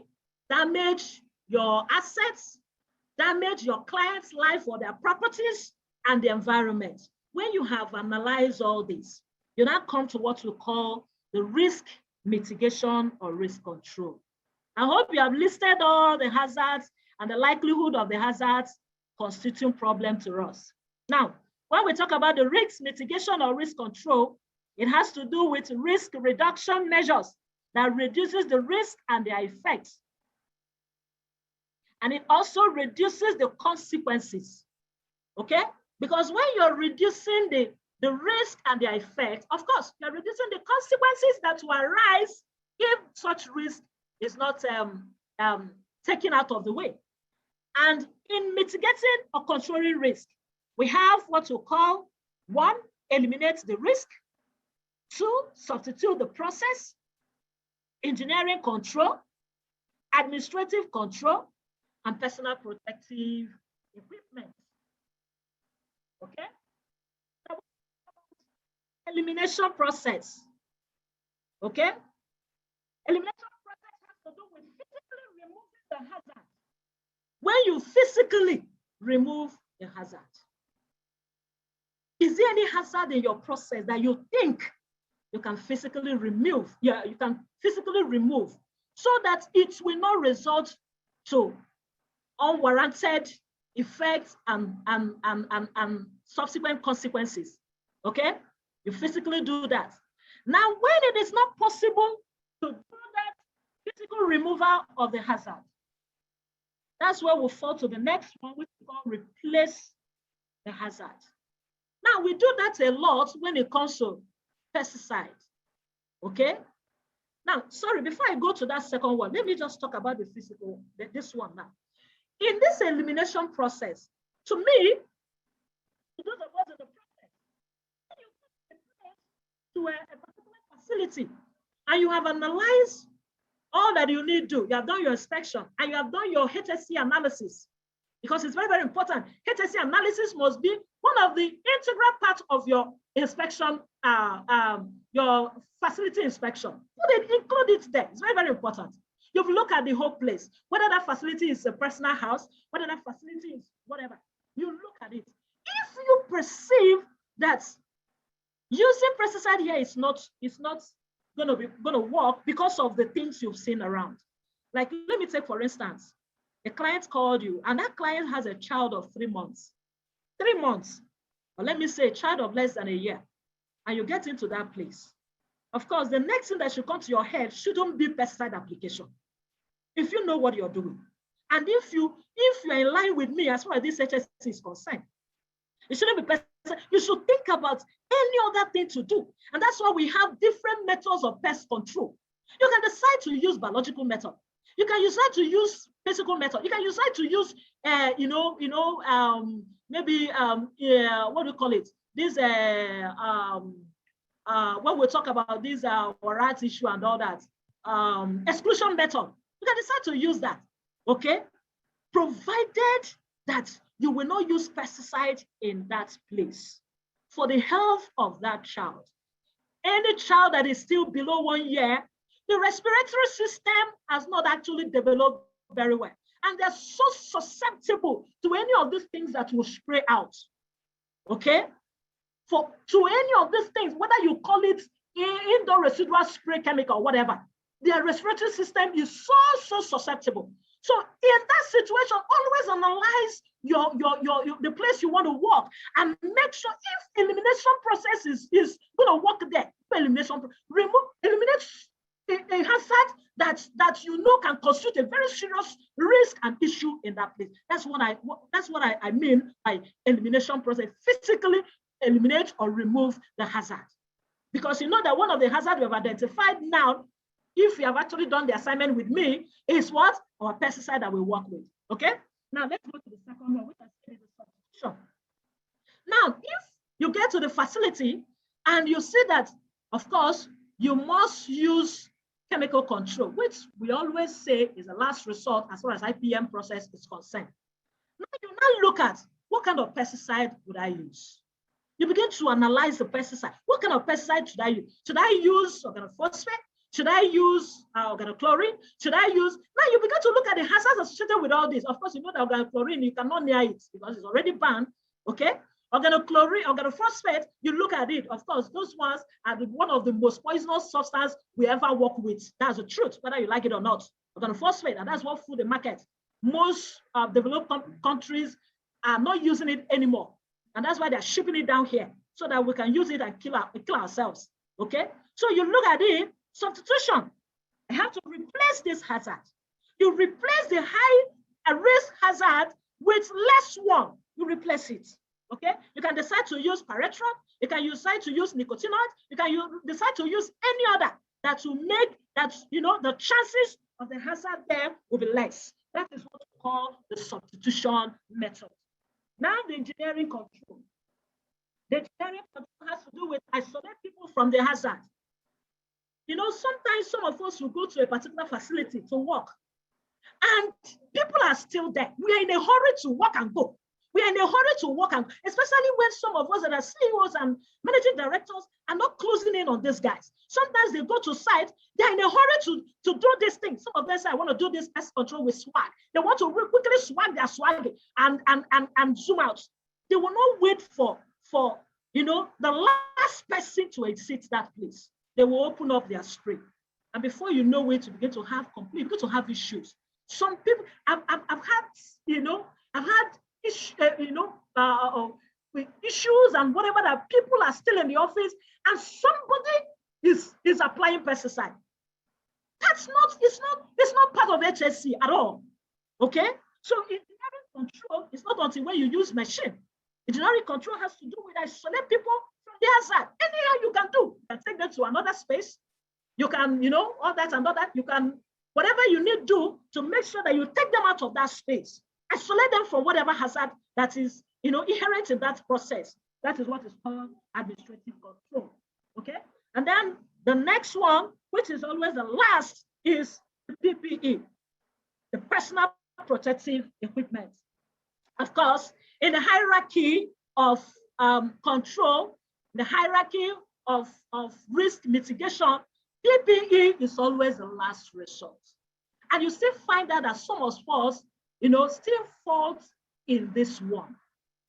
damage your assets, damage your client's life or their properties and the environment. When you have analyzed all this, you now come to what we call the risk mitigation or risk control. I hope you have listed all the hazards and the likelihood of the hazards constituting problem to us. Now, when we talk about the risk mitigation or risk control, it has to do with risk reduction measures that reduces the risk and their effects. And it also reduces the consequences, okay? Because when you're reducing the risk and their effect, of course, you're reducing the consequences that will arise if such risk is not taken out of the way. And in mitigating or controlling risk, we have what we call 1, eliminate the risk, 2, substitute the process, engineering control, administrative control, and personal protective equipment. Okay? So, elimination process. Okay? Elimination process has to do with physically removing the hazard. When you physically remove the hazard, is there any hazard in your process that you think you can physically remove? Yeah, you can physically remove so that it will not result to unwarranted effects and subsequent consequences. Okay? You physically do that. Now, when it is not possible to do that physical removal of the hazard, that's where we'll fall to the next one, which we call replace the hazard. Now, we do that a lot when it comes to pesticides. Okay? Now, sorry, before I go to that second one, let me just talk about the physical, this one now. In this elimination process, to me, to do the work of the process, when you put a place to a particular facility and you have analyzed all that you need to do, you have done your inspection and you have done your HSC analysis, because it's very, very important. HSC analysis must be one of the integral parts of your inspection, your facility inspection. Include it there. It's very, very important. You look at the whole place, whether that facility is a personal house, whether that facility is whatever, you look at it. If you perceive that using pesticide here is not going to work because of the things you've seen around. Like, let me take, for instance, a client called you and that client has a child of 3 months. 3 months, or let me say a child of less than a year, and you get into that place. Of course, the next thing that should come to your head shouldn't be pesticide application. If you know what you're doing, and if you're in line with me as far as this HSC is concerned, it shouldn't be pesticide. You should think about any other thing to do, and that's why we have different methods of pest control. You can decide to use biological method. You can decide to use physical method. You can decide to use, maybe what do you call it? This when we talk about this rat issue and all that, exclusion method. You can decide to use that, okay? Provided that you will not use pesticide in that place for the health of that child. Any child that is still below 1 year, the respiratory system has not actually developed very well. And they're so susceptible to any of these things that will spray out, okay? To any of these things, whether you call it indoor residual spray chemical, whatever, their respiratory system is so susceptible. So in that situation, always analyze the place you want to work and make sure if elimination process is going to work there, eliminate a hazard that you know can constitute a very serious risk and issue in that place. That's what I mean by elimination process. Physically eliminate or remove the hazard. Because you know that one of the hazards we have identified now, if you have actually done the assignment with me, is what? Our pesticide that we work with. Okay? Now let's go to the second one, which is the substitution. Now, if you get to the facility and you see that, of course, you must use chemical control, which we always say is the last resort as far as IPM process is concerned. Now you now look at what kind of pesticide would I use? You begin to analyze the pesticide. What kind of pesticide should I use? Should I use organophosphate? Should I use organochlorine? Should I use? Now you begin to look at the hazards associated with all this. Of course, you know that organochlorine, you cannot near it because it's already banned. Okay? Organochlorine, organophosphate, you look at it, of course, those ones are one of the most poisonous substances we ever work with. That's the truth, whether you like it or not. Organophosphate, and that's what food they market. Most developed countries are not using it anymore. And that's why they're shipping it down here so that we can use it and kill ourselves. Okay? So you look at it, substitution. I have to replace this hazard. You replace the high risk hazard with less one. You replace it. Okay? You can decide to use pyrethrum. You can decide to use nicotinoid. You can decide to use any other that will make that, the chances of the hazard there will be less. That is what we call the substitution method. Now, the engineering control. The engineering control has to do with isolate people from the hazard. Sometimes some of us will go to a particular facility to work, and people are still there. We are in a hurry to work and go. We are in a hurry to work, and especially when some of us that are CEOs and managing directors are not closing in on these guys. Sometimes they go to site, they're in a hurry to do this thing. Some of them say, I want to do this pest control with swag. They want to quickly swag their swag and zoom out. They will not wait for the last person to exit that place. They will open up their spray. And before you know it, you begin to have issues. Some people, I've had issues and whatever, that people are still in the office and somebody is applying pesticide. It's not part of HSC at all. Okay? So engineering control is not until when you use machine. Engineering control has to do with isolate people from the hazard. Anyhow you can do. You can take them to another space. You can, all that and all that. You can, whatever you need to do to make sure that you take them out of that space. Isolate them from whatever hazard that is, inherent in that process. That is what is called administrative control. Okay? And then the next one, which is always the last, is the PPE, the personal protective equipment. Of course, in the hierarchy of control, the hierarchy of risk mitigation, PPE is always the last resort. And you still find that some of us, still falls in this one.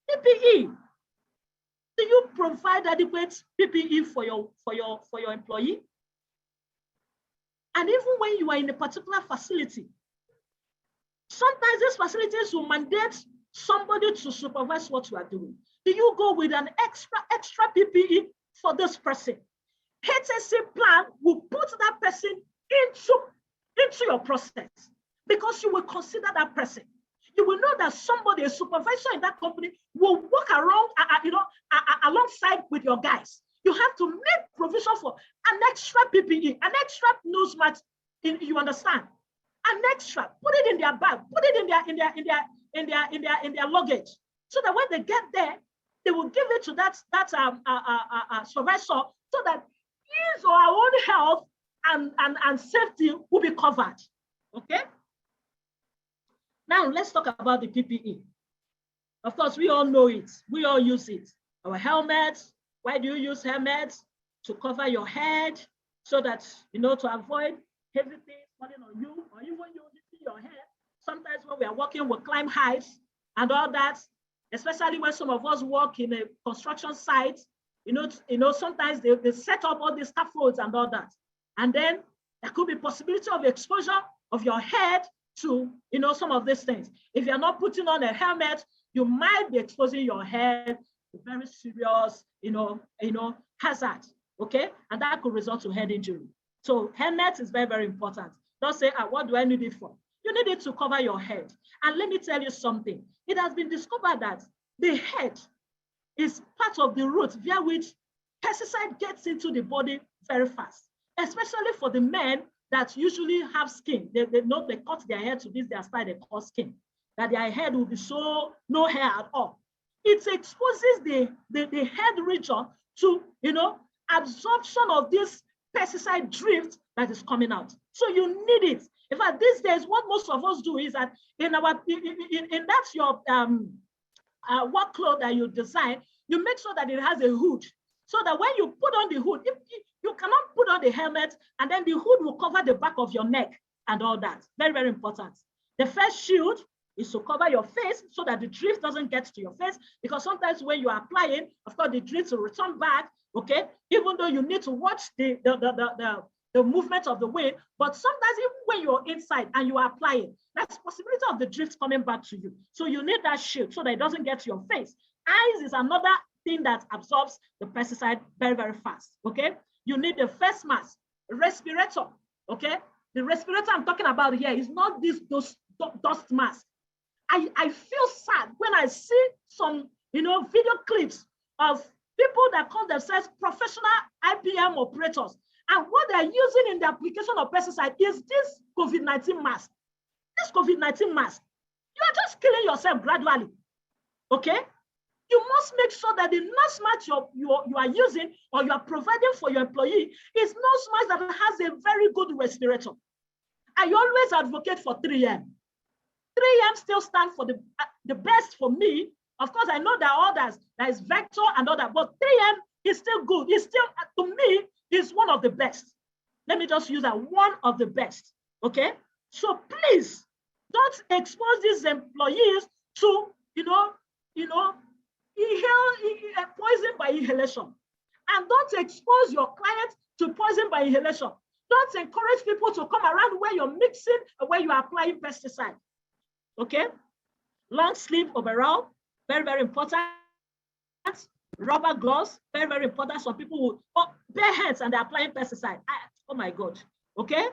PPE. Do you provide adequate PPE for your employee? And even when you are in a particular facility, sometimes these facilities will mandate somebody to supervise what you are doing. Do you go with an extra PPE for this person? HSC plan will put that person into your process because you will consider that person. You will know that somebody, a supervisor in that company, will walk around, alongside with your guys. You have to make provision for an extra PPE, an extra nose mask. You understand? An extra. Put it in their bag. Put it in their luggage, so that when they get there, they will give it to that supervisor, so that his or our own health and safety will be covered. Okay. Now let's talk about the PPE. Of course, we all know it. We all use it. Our helmets. Why do you use helmets? To cover your head, so that, to avoid heavy things falling on you, or even when you see your head. Sometimes when we are working, we climb heights and all that, especially when some of us work in a construction site, sometimes they set up all these scaffolds and all that. And then there could be possibility of exposure of your head to, some of these things. If you're not putting on a helmet, you might be exposing your head to very serious, hazard, okay? And that could result to head injury. So helmet is very, very important. Don't say, what do I need it for? You need it to cover your head. And let me tell you something. It has been discovered that the head is part of the route via which pesticide gets into the body very fast, especially for the men that usually have skin. They know they cut their hair to this, their style, they call skin, that their head will be no hair at all. It exposes the head region to, absorption of this pesticide drift that is coming out. So you need it. In fact, these days, what most of us do is that in that's your work cloth that you design, you make sure that it has a hood, so that when you put on the hood, you cannot put on the helmet and then the hood will cover the back of your neck and all that. Very, very important. The first shield is to cover your face so that the drift doesn't get to your face, because sometimes when you are applying, of course, the drift will return back, okay? Even though you need to watch the movement of the wind, but sometimes even when you're inside and you are applying, that's possibility of the drift coming back to you. So you need that shield so that it doesn't get to your face. Eyes is another thing that absorbs the pesticide very, very fast, okay? You need a face mask, a respirator, okay? The respirator I'm talking about here is not this dust mask. I feel sad when I see some, video clips of people that call themselves professional IPM operators, and what they're using in the application of pesticide is this COVID-19 mask. This COVID-19 mask, you are just killing yourself gradually, okay? You must make sure that the nose mask you are using or you are providing for your employee is nose mask that has a very good respirator. I always advocate for 3M. 3M still stands for the best for me. Of course, I know there are others, there is Vector and other, but 3M is still good. It's still, to me, is one of the best. Let me just use that, one of the best, okay? So please, don't expose these employees to, poison by inhalation. And don't expose your clients to poison by inhalation. Don't encourage people to come around where you're mixing, where you are applying pesticide, okay? Long sleeve overall, very, very important. Rubber gloves, very, very important. Some people will bare hands and they're applying pesticide. Oh my God, okay?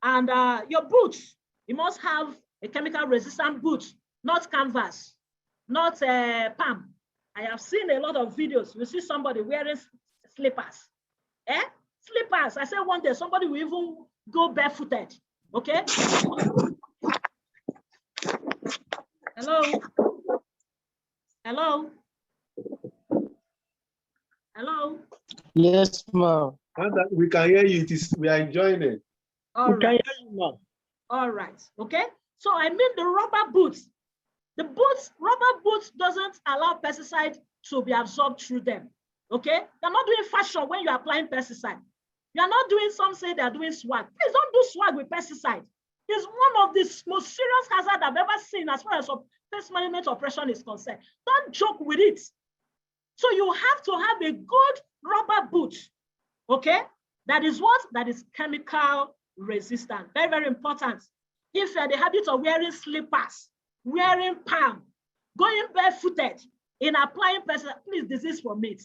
And your boots, you must have a chemical resistant boot, not canvas, not palm. I have seen a lot of videos. You see somebody wearing slippers. Slippers. I said one day somebody will even go barefooted. Okay? Hello? Hello? Hello? Yes, ma'am. We can hear you. We are enjoying it. All We can right. hear you, ma'am. All right. Okay? So I mean the rubber boots. The boots, rubber boots doesn't allow pesticide to be absorbed through them. Okay? You're not doing fashion when you're applying pesticide. You're not doing, some say they're doing swag. Please don't do swag with pesticide. It's one of the most serious hazards I've ever seen as far as pest management operation is concerned. Don't joke with it. So you have to have a good rubber boot. Okay? That is what? That is chemical resistant. Very, very important. If you're the habit of wearing slippers, wearing palm, going barefooted in applying pesticide, please desist from it.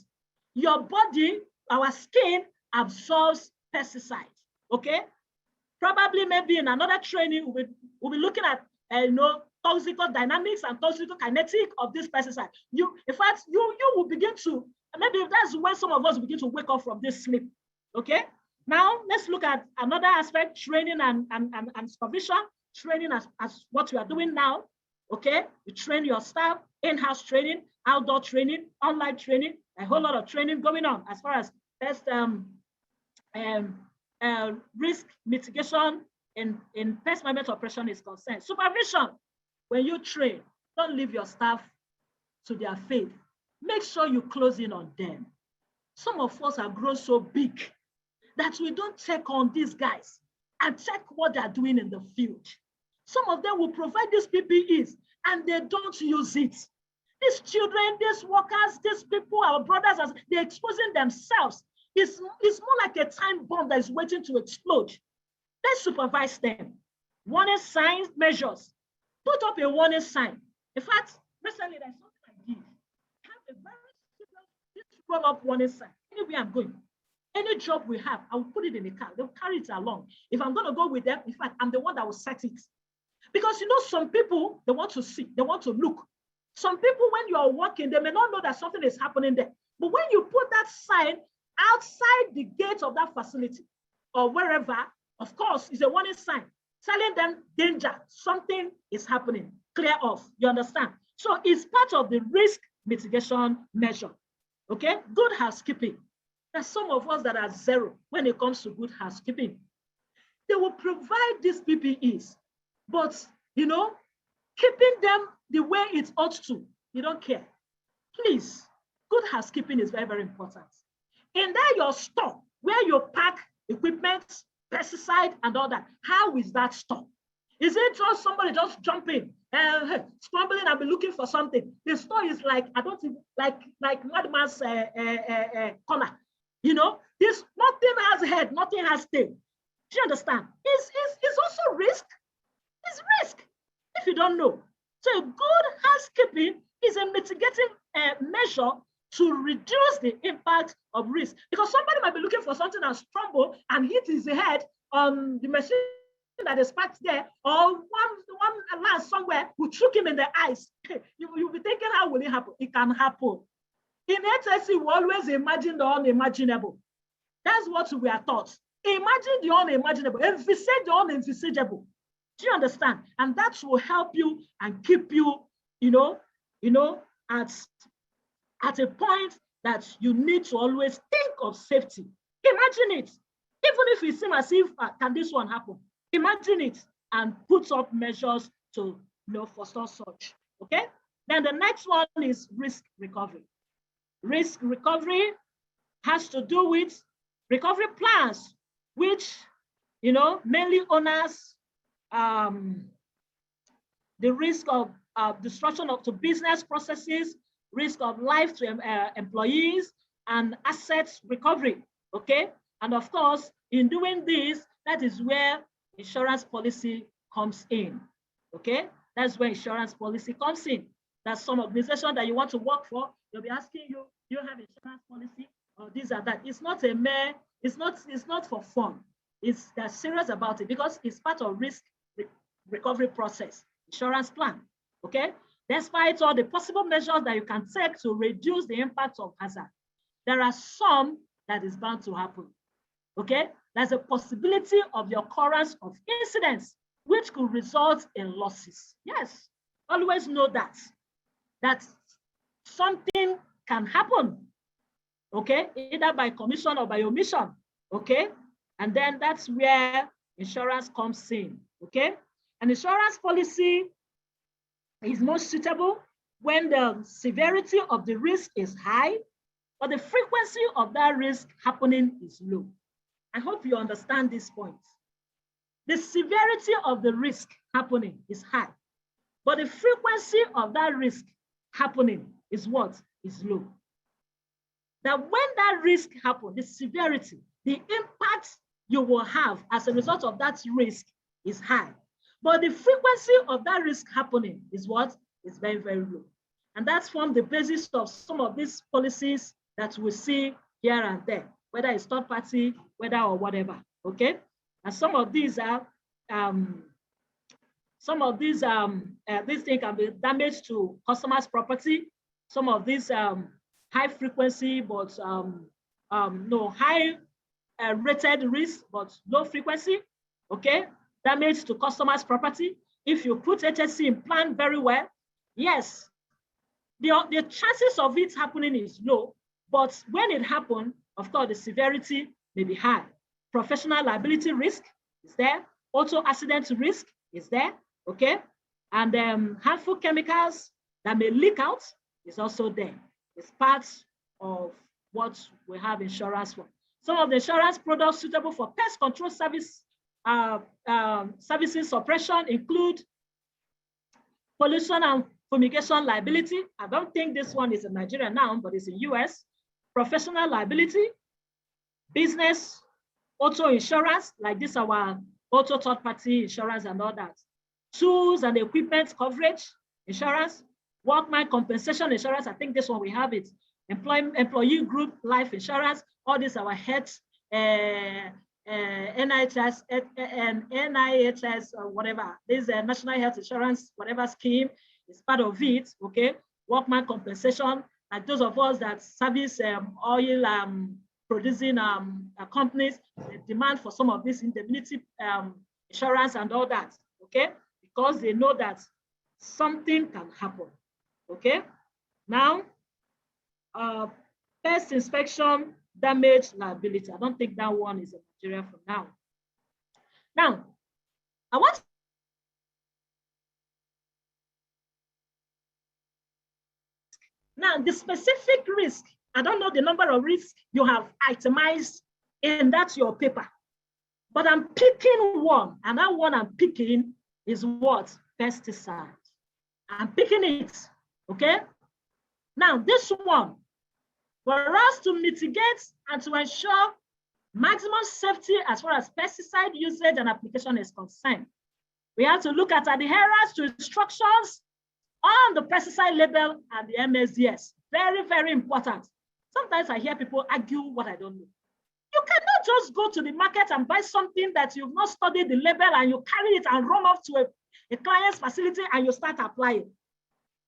Your body, our skin, absorbs pesticide, okay? Probably maybe in another training, we'll be looking at toxicodynamics and toxicokinetic of this pesticide. In fact, you will begin to, maybe that's when some of us begin to wake up from this sleep, okay? Now, let's look at another aspect, training and supervision. Training as what we are doing now, okay? You train your staff, in-house training, outdoor training, online training, a whole lot of training going on as far as pest risk mitigation in pest management operation is concerned. Supervision, when you train, don't leave your staff to their fate. Make sure you close in on them. Some of us have grown so big that we don't take on these guys and check what they're doing in the field. Some of them will provide these PPEs and they don't use it. These children, these workers, these people, our brothers, they're exposing themselves. It's more like a time bomb that is waiting to explode. Let's supervise them. Warning signs, measures. Put up a warning sign. In fact, recently there's something I did. I have a very serious roll-up warning sign. Anywhere I'm going, any job we have, I will put it in the car. They'll carry it along. If I'm going to go with them, in fact, I'm the one that will set it. Because some people, they want to see, they want to look. Some people, when you are walking, they may not know that something is happening there. But when you put that sign outside the gate of that facility or wherever, of course, it's a warning sign telling them danger, something is happening, clear off, you understand? So it's part of the risk mitigation measure, okay? Good housekeeping. There's some of us that are zero when it comes to good housekeeping. They will provide these PPEs, but, keeping them the way it ought to, you don't care. Please, good housekeeping is very, very important. In there, your store, where you pack equipment, pesticide, and all that, how is that store? Is it just somebody just jumping scrambling and be looking for something. The store is like, I don't think, like madman's corner. You know, this nothing has head, nothing has tail. Do you understand? It's also risk. It's risk if you don't know. So good housekeeping is a mitigating measure to reduce the impact of risk. Because somebody might be looking for something and stumble and hit his head on the machine that is parked there, or one land somewhere will shoot him in the eyes. You'll be thinking, how will it happen? It can happen. In HSC, we always imagine the unimaginable. That's what we are taught. Imagine the unimaginable, envisage the unenvisageable. Do you understand? And that will help you and keep you, at a point that you need to always think of safety. Imagine it. Even if it seems as if, can this one happen? Imagine it and put up measures to forestall such. Okay? Then the next one is risk recovery. Risk recovery has to do with recovery plans, which mainly honors the risk of destruction to business processes, risk of life to employees, and assets recovery. Okay? And of course, in doing this, that is where insurance policy comes in. Okay? That's where insurance policy comes in. That's some organization that you want to work for, they'll be asking you, do you have insurance policy or this or that? It's not a mere, it's not for fun. They're serious about it because it's part of risk recovery process, insurance plan. Okay? Despite all the possible measures that you can take to reduce the impact of hazard, there are some that is bound to happen. Okay? There's a possibility of the occurrence of incidents which could result in losses. Yes, always know that something can happen, okay, either by commission or by omission, okay? And then that's where insurance comes in, okay? An insurance policy is most suitable when the severity of the risk is high, but the frequency of that risk happening is low. I hope you understand this point. The severity of the risk happening is high, but the frequency of that risk happening is what? Is low. That when that risk happens, the severity, the impact you will have as a result of that risk is high, but the frequency of that risk happening is what? Is very, very low. And that's from the basis of some of these policies that we see here and there, whether it's third party, whether or whatever, okay? And some of these are, these things can be damage to customers' property. Some of these high frequency, but high rated risk, but low frequency, okay? Damage to customers' property. If you put HSC in plan very well, yes, the chances of it happening is low, but when it happens, of course, the severity may be high. Professional liability risk is there. Auto accident risk is there, okay? And harmful chemicals that may leak out is also there. It's part of what we have insurance for. Some of the insurance products suitable for pest control services suppression include pollution and fumigation liability. I don't think this one is in Nigeria now, but it's in US. Professional liability, business, auto insurance, like this our auto third-party insurance and all that. Tools and equipment coverage insurance, workman compensation insurance. I think this one we have it. Employee group life insurance. All these our health, NHS and NIHS or whatever. This is a national health insurance, whatever scheme is part of it. Okay, workman compensation. Like those of us that service oil producing companies, the demand for some of this indemnity insurance and all that, okay? Because they know that something can happen, okay? Now, pest inspection, damage, liability. I don't think that one is in Nigeria for now. Now, I want now the specific risk. I don't know the number of risks you have itemized in that your paper, but I'm picking one, and that one I'm picking is what? Pesticide. I'm picking it, okay? Now, this one, for us to mitigate and to ensure maximum safety as far as pesticide usage and application is concerned, we have to look at adherence to instructions on the pesticide label and the MSDS. Very, very important. Sometimes I hear people argue what I don't know. You cannot just go to the market and buy something that you've not studied the label and you carry it and run off to a client's facility and you start applying.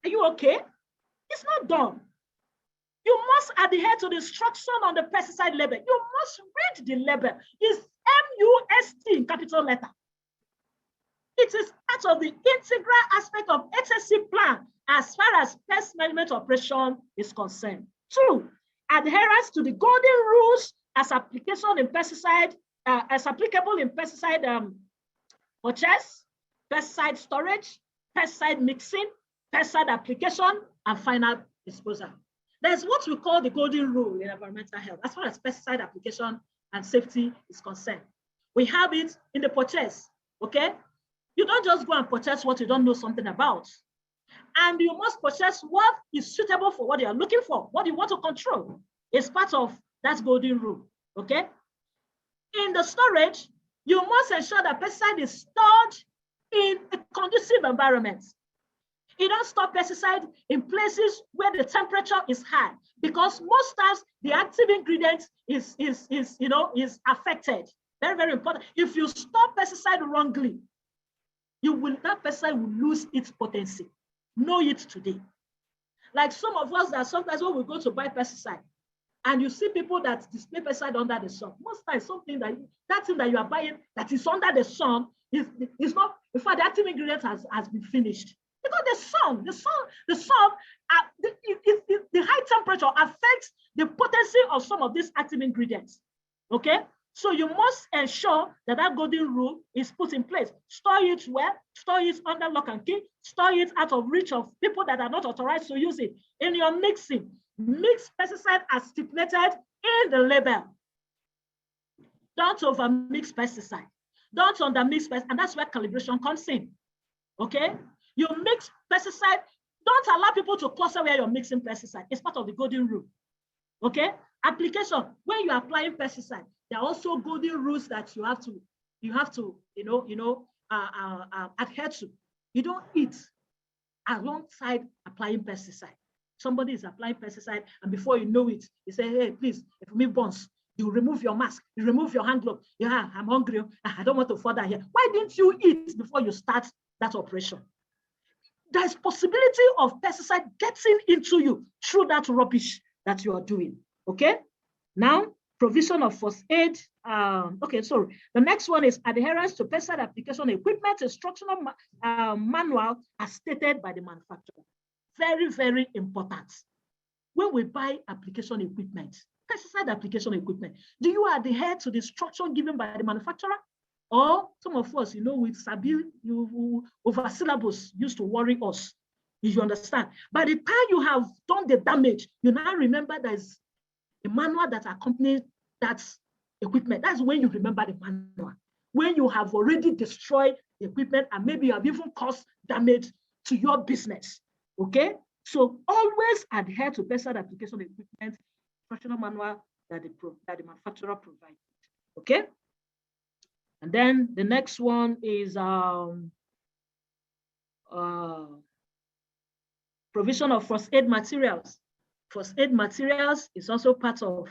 Are you okay? It's not done. You must adhere to the instruction on the pesticide label. You must read the label. It's MUST in capital letter. It is part of the integral aspect of HSC plan as far as pest management operation is concerned. 2, adherence to the golden rules as application in pesticide, as applicable in pesticide purchase, pesticide storage, pesticide mixing, pesticide application, and final disposal. There's what we call the golden rule in environmental health as far as pesticide application and safety is concerned. We have it in the purchase, okay? You don't just go and purchase what you don't know something about. And you must purchase what is suitable for what you are looking for, what you want to control. It's part of that golden rule, okay? In the storage, you must ensure that pesticide is stored in a conducive environment. You don't store pesticide in places where the temperature is high, because most times the active ingredient is affected. Very, very important. If you store pesticide wrongly, that pesticide will lose its potency. Know it today. Like some of us that sometimes when we go to buy pesticide, and you see people that display pesticide under the sun, most times something that thing that you are buying that is under the sun is not, in fact, the active ingredient has been finished. Because the high temperature affects the potency of some of these active ingredients, okay? So you must ensure that that golden rule is put in place. Store it well, store it under lock and key, store it out of reach of people that are not authorized to use it. In your mixing, mix pesticide as stipulated in the label. Don't overmix pesticide. Don't undermix pesticide, and that's where calibration comes in, okay? You mix pesticide, don't allow people to cluster where you're mixing pesticide. It's part of the golden rule, okay? Application, when you're applying pesticide, there are also golden rules that you have to adhere to. You don't eat alongside applying pesticide. Somebody is applying pesticide, and before you know it, you say, hey, please, if me burns, you remove your mask, you remove your hand glove. Yeah, I'm hungry. I don't want to further here. Why didn't you eat before you start that operation? There's possibility of pesticide getting into you through that rubbish that you are doing, okay? Now, provision of first aid. The next one is adherence to pesticide application equipment instructional manual as stated by the manufacturer. Very, very important. When we buy application equipment, pesticide application equipment, do you adhere to the instruction given by the manufacturer? Or some of us, with Sabi, over syllabus used to worry us. You understand? By the time you have done the damage, you now remember there's a manual that accompanies that equipment. That's when you remember the manual. When you have already destroyed the equipment and maybe you have even caused damage to your business. Okay? So always adhere to pesticide application equipment instructional manual that the manufacturer provides. Okay? And then the next one is provision of first aid materials. First aid materials is also part of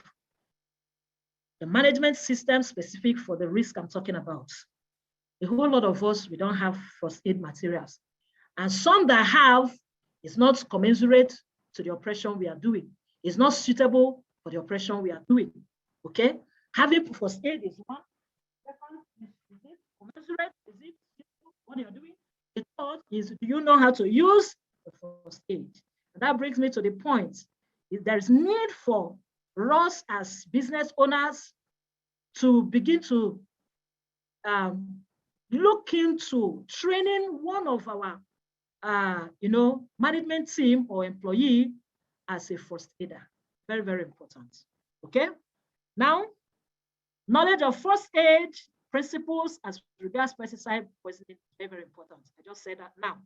the management system specific for the risk I'm talking about. A whole lot of us, we don't have first aid materials. And some that have is not commensurate to the operation we are doing. It's not suitable for the operation we are doing, okay? Having first aid is one. Is it commensurate? Is it what you're doing? The third is, do you know how to use the first aid? And that brings me to the point. There's need for us as business owners to begin to look into training one of our management team or employee as a first aider. Very, very important. Okay. Now, knowledge of first aid principles as regards pesticide poisoning is very, very important. I just said that now.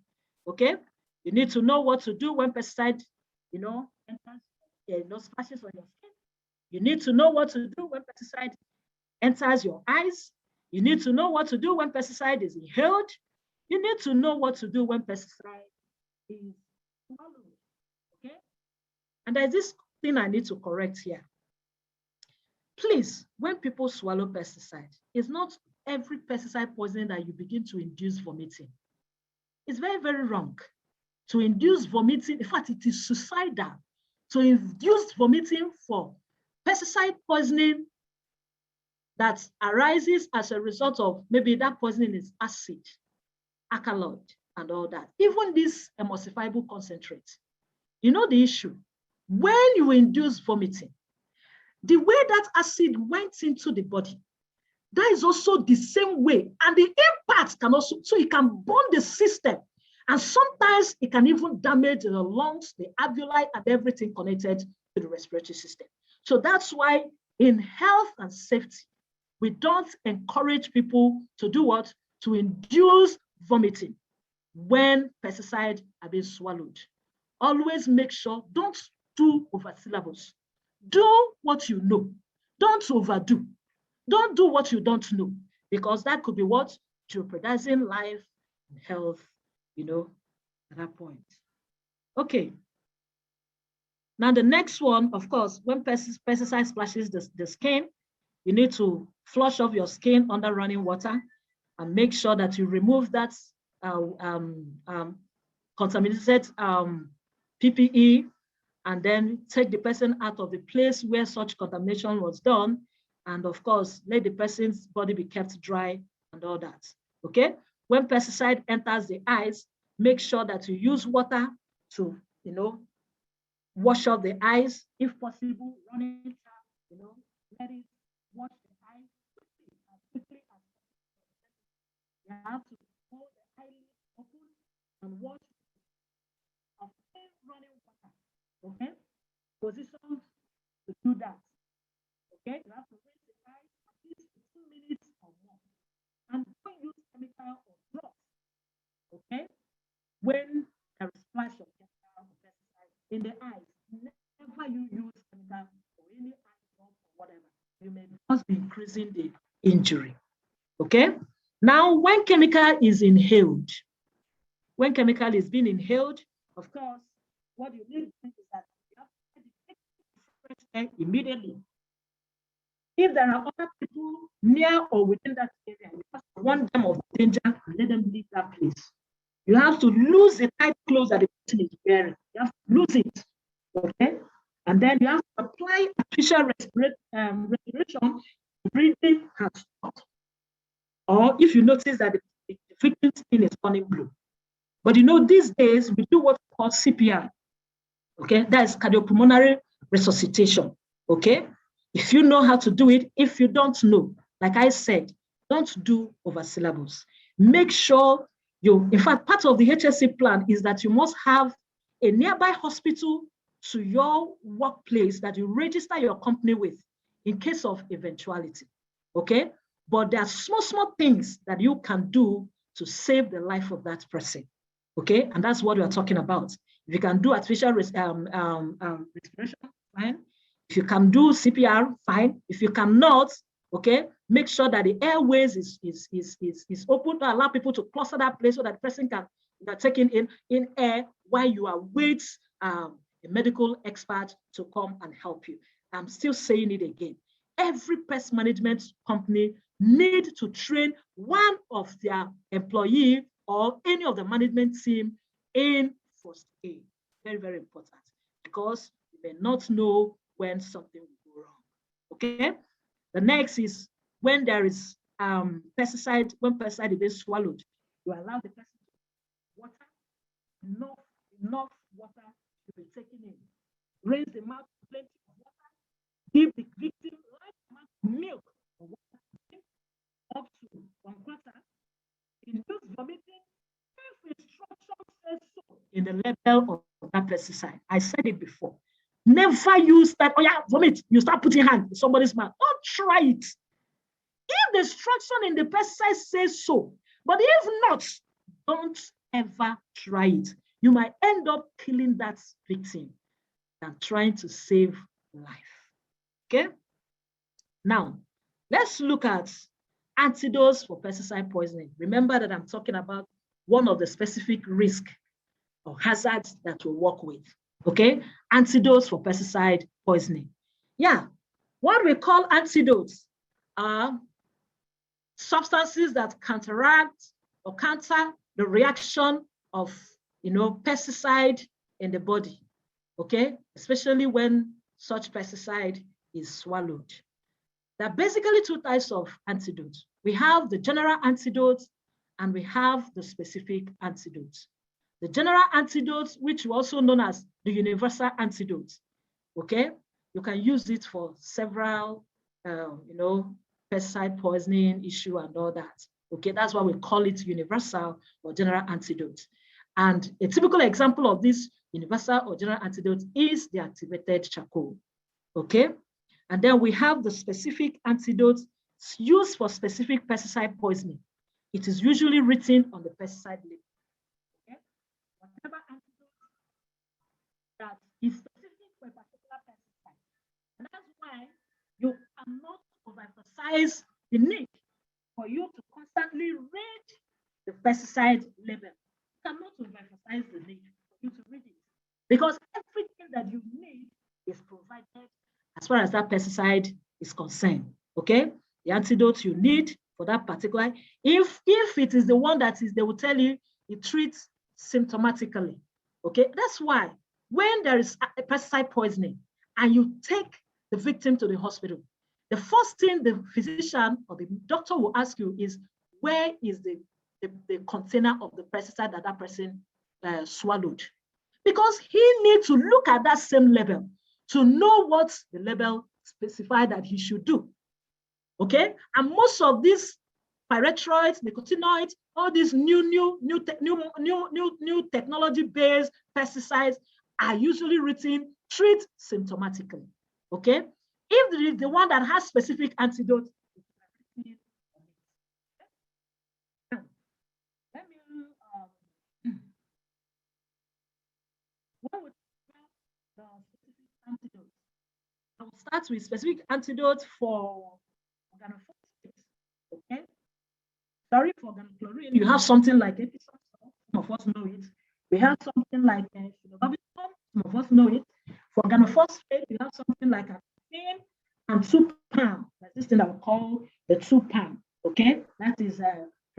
Okay. You need to know what to do when pesticide, enters, splashes on your skin. You need to know what to do when pesticide enters your eyes. You need to know what to do when pesticide is inhaled. You need to know what to do when pesticide is swallowed, okay? And there's this thing I need to correct here. Please, when people swallow pesticide, it's not every pesticide poisoning that you begin to induce vomiting. It's very, very wrong to induce vomiting. In fact, it is suicidal to induce vomiting for pesticide poisoning that arises as a result of maybe that poisoning is acid, alkaloid, and all that. Even this emulsifiable concentrate. You know the issue. When you induce vomiting, the way that acid went into the body, that is also the same way. And the impact can also, so it can burn the system. And sometimes it can even damage the lungs, the alveoli, and everything connected to the respiratory system. So that's why in health and safety, we don't encourage people to do what? To induce vomiting when pesticides are being swallowed. Always make sure, don't do over syllables. Do what you know. Don't overdo. Don't do what you don't know, because that could be what? Jeopardizing life and health, at that point. Okay. Now the next one, of course, when pesticide splashes the skin, you need to flush off your skin under running water and make sure that you remove that contaminated PPE, and then take the person out of the place where such contamination was done. And of course, let the person's body be kept dry and all that, okay? When pesticide enters the eyes, make sure that you use water to, wash off the eyes, if possible, running tap, let it wash the eyes quickly as possible. You have to hold the eyelid open and wash of running water, okay? Positions to do that, okay? You have to rinse the eyes at least 2 minutes or more. And don't use chemical or drops, okay? When there is splash of chemical or pesticide in the eyes, never you use chemical or any eye drop or whatever. You may just be increasing the injury, okay? Now, when chemical is inhaled, when chemical is being inhaled, of course, what you need to do is that you have to take fresh air immediately. If there are other people near or within that area, you have to warn them of danger and let them leave that place. You have to lose the tight clothes that the person is wearing. You have to lose it, okay? And then you have to apply artificial respiration, breathing has stopped. Or if you notice that the victim's skin is turning blue. But these days we do what we call CPR, okay? That is cardiopulmonary resuscitation, okay? If you know how to do it, if you don't know, like I said, don't do over syllables. Make sure in fact, part of the HSC plan is that you must have a nearby hospital to your workplace that you register your company with in case of eventuality, okay? But there are small things that you can do to save the life of that person, okay? And that's what we are talking about. If you can do artificial respiration, fine. If you can do CPR, fine. If you cannot, okay, make sure that the airways is open to allow people to cluster that place so that the person can take in air while you await a medical expert to come and help you. I'm still saying it again. Every pest management company need to train one of their employee or any of the management team in first aid. Very, very important, because you may not know when something will go wrong, okay? The next is when there is pesticide, when pesticide is being swallowed, you allow the person to water, enough water to be taken in. Raise the mouth, plenty of water, give the victim large amount of milk or water, up to 1 quarter, induce vomiting, if instruction says so in the label of that pesticide. I said it before. Never use that, oh yeah, vomit, you start putting hand in somebody's mouth. Don't try it. If the instruction in the pesticide says so, but if not, don't ever try it. you might end up killing that victim than trying to save life. Okay? Now, let's look at antidotes for pesticide poisoning. Remember that I'm talking about one of the specific risks or hazards that we work with. Okay? Antidotes for pesticide poisoning. Yeah, what we call antidotes are substances that counteract or counter the reaction of pesticide in the body, okay? Especially when such pesticide is swallowed. There are basically two types of antidotes. We have the general antidotes and we have the specific antidotes. The general antidotes, which are also known as the universal antidotes, okay? You can use it for several, pesticide poisoning issue and all that. Okay, that's why we call it universal or general antidote. And a typical example of this universal or general antidote is the activated charcoal. Okay, and then we have the specific antidotes used for specific pesticide poisoning. It is usually written on the pesticide label. Okay, whatever antidote that is specific for a particular pesticide. And that's why you cannot overemphasize the need for you to constantly read the pesticide label. You cannot overemphasize the need for you to read it because everything that you need is provided as far as that pesticide is concerned. Okay, the antidote you need for that particular, if it is the one that is, they will tell you it treats symptomatically. Okay, that's why when there is a pesticide poisoning and you take the victim to the hospital, the first thing the physician or the doctor will ask you is, where is the container of the pesticide that person swallowed? Because he needs to look at that same label to know what the label specified that he should do. Okay, and most of these pyrethroids, nicotinoids, all these new technology-based pesticides are usually written treat symptomatically. Okay. If the one that has specific antidote, let me what would the specific antidote? I will start with specific antidote for organophosphates. Okay. Sorry, for organochlorine, you have something like Epsom. Some of us know it. We have something like some of us know it. For organophosphate, you have something like atropine and 2-PAM. That's this thing that we call the 2-PAM. Okay, that is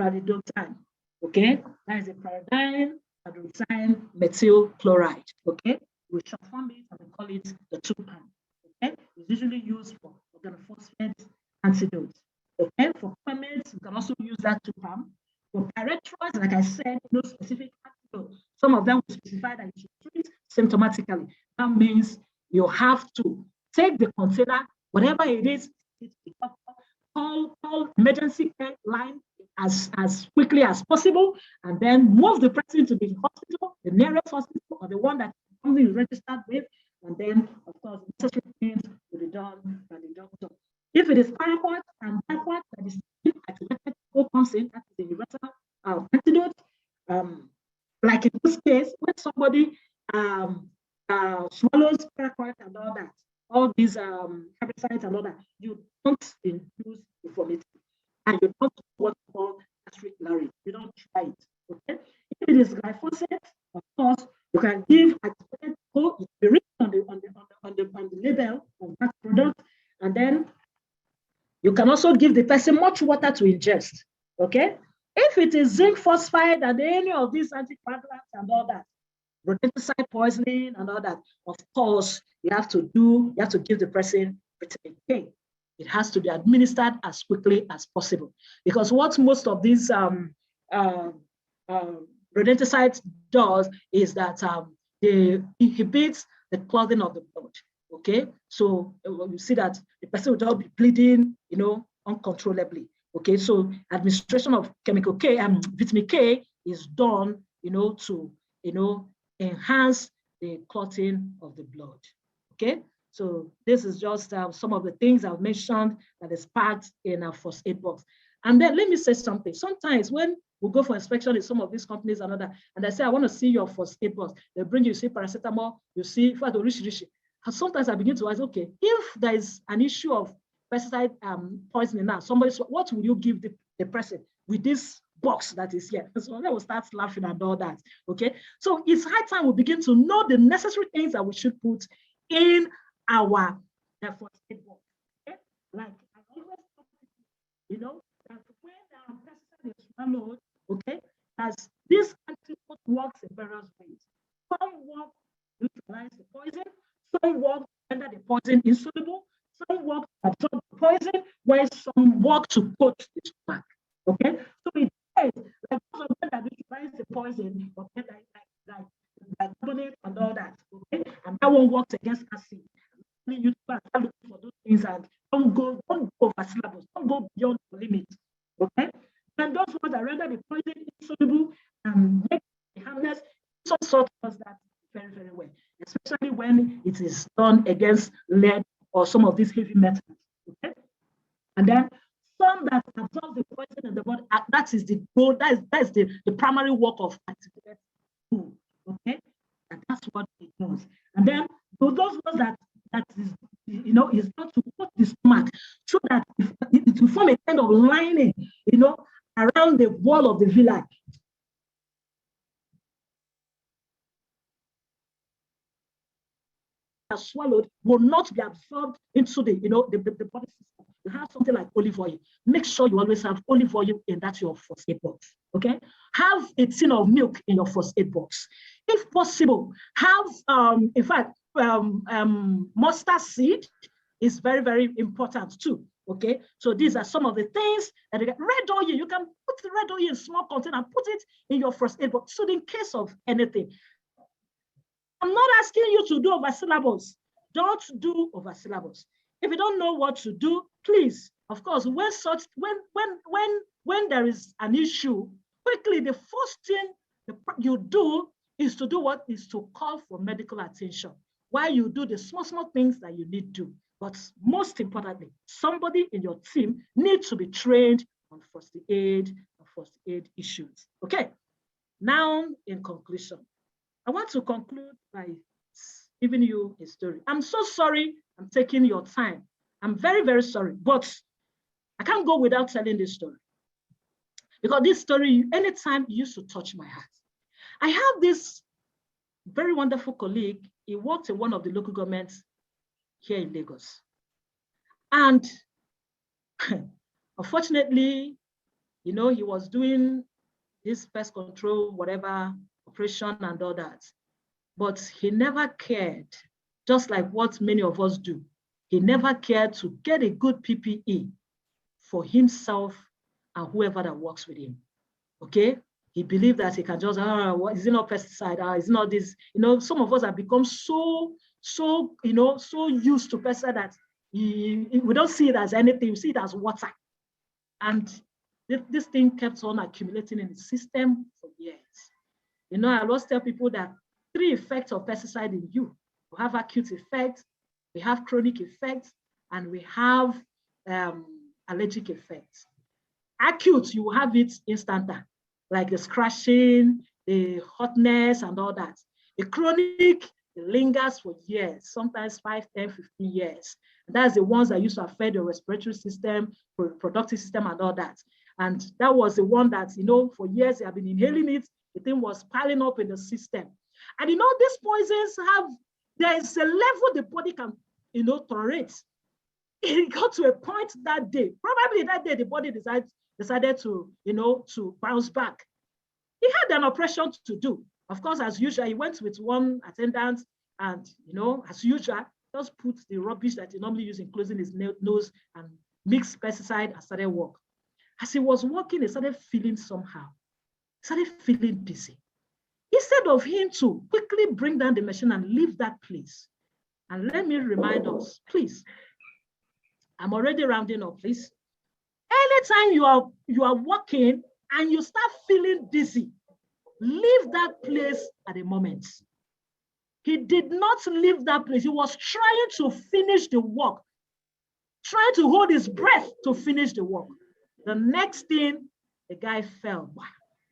praridoctine. Okay, that is a pyridine hydroxide methyl chloride. Okay, we transform it and we call it the 2-PAM. Okay, it's usually used for organophosphate antidotes. Okay, for quemates, you can also use that 2-PAM. For pyrethroids, like I said, no specific antidote. Some of them will specify that you should treat symptomatically. That means you have to take the container, whatever it is, call emergency care line as quickly as possible, and then move the person to the hospital, the nearest hospital, or the one that the company is registered with, and then, of course, necessary things will be done by the doctor. If it is paraquat and paraquat that is activated co-consent, that is the universal antidote. Like in this case, when somebody swallows paraquat and all that, all these herbicides and all that, you don't induce deformity. And you don't do what's called gastric lavage. You don't try it. Okay? If it is glyphosate, of course, you can give activated co, it will be written on the label of that product, and then you can also give the person much water to ingest. Okay? If it is zinc phosphide and any of these anticoagulants and all that, rodenticide poisoning and all that, of course, you have to give the person vitamin K. It has to be administered as quickly as possible, because what most of these rodenticides does is that they inhibit the clotting of the blood. Okay, so you see that the person will just be bleeding, uncontrollably. Okay, so administration of chemical K and vitamin K is done, to enhance the clotting of the blood. Okay, So this is just some of the things I've mentioned that is packed in our first aid box. And then let me say something. Sometimes when we go for inspection in some of these companies and other, and they say, I want to see your first aid box. They bring you see paracetamol, you see rishi. And sometimes I begin to ask, okay, if there is an issue of pesticide poisoning now, what will you give the person with this box that is here? So they will start laughing and all that, okay? So it's high time we begin to know the necessary things that we should put in our first aid box, okay? Like I always talk to you, that when pesticide is swallowed, okay, as this antidote works in various ways. Some work to neutralize the poison, some work to render the poison insoluble, some work to absorb the poison, while some work to coat the stomach. Okay, so it says like those of them that neutralize the poison, okay, like bicarbonate and all that, okay, and that one works against acid. You start looking for those things and don't go over syllables, don't go beyond the limit. Okay, and those ones that render the poison insoluble and make it harmless, some sort of that very, very well, especially when it is done against lead or some of these heavy metals. Okay, and then some that absorb the poison in the body, that is the goal, that's the primary work of activated food. Okay, and that's what it does. And then those ones that is, is not to coat the stomach so that it will form a kind of lining, around the wall of the villi. Swallowed will not be absorbed into the body system. You have something like olive oil. Make sure you always have olive oil in that your first aid box. Okay, have a tin of milk in your first aid box. If possible, have in fact mustard seed is very, very important too. Okay, so these are some of the things that red oil. You can put the red oil in small container and put it in your first aid box. So in case of anything, I'm not asking you to do over syllables. Don't do over syllables. If you don't know what to do, please, of course, when there is an issue, quickly the first thing you do is to do what is to call for medical attention while you do the small things that you need to do. But most importantly, somebody in your team needs to be trained on first aid and first aid issues. Okay. Now, in conclusion, I want to conclude by giving you a story. I'm so sorry I'm taking your time. I'm very, very sorry, but I can't go without telling this story. Because this story, anytime, used to touch my heart. I have this very wonderful colleague. He worked in one of the local governments here in Lagos. And unfortunately, he was doing this pest control, whatever, operation and all that. But he never cared, just like what many of us do. He never cared to get a good PPE for himself and whoever that works with him. Okay? He believed that he can just, what is it not pesticide? Is it not this? Some of us have become so used to pesticide that we don't see it as anything, we see it as water. And this thing kept on accumulating in the system for years. I always tell people that 3 effects of pesticide in you. We have acute effects, we have chronic effects, and we have allergic effects. Acute, you will have it instant, like the scratching, the hotness, and all that. The chronic, it lingers for years, sometimes 5, 10, 15 years. And that's the ones that used to affect the respiratory system, reproductive system, and all that. And that was the one that, for years they have been inhaling it. The thing was piling up in the system. And these poisons there's a level the body can, tolerate. It got to a point that day, probably that day the body decided to, to bounce back. He had an operation to do. Of course, as usual, he went with one attendant and, as usual, just put the rubbish that he normally uses in closing his nose and mixed pesticide and started work. As he was working, he started feeling somehow. He started feeling dizzy. Instead of him to quickly bring down the machine and leave that place. And let me remind us, please, I'm already rounding up, please. Anytime you are working and you start feeling dizzy, leave that place at a moment. He did not leave that place. He was trying to finish the work, trying to hold his breath to finish the work. The next thing, the guy fell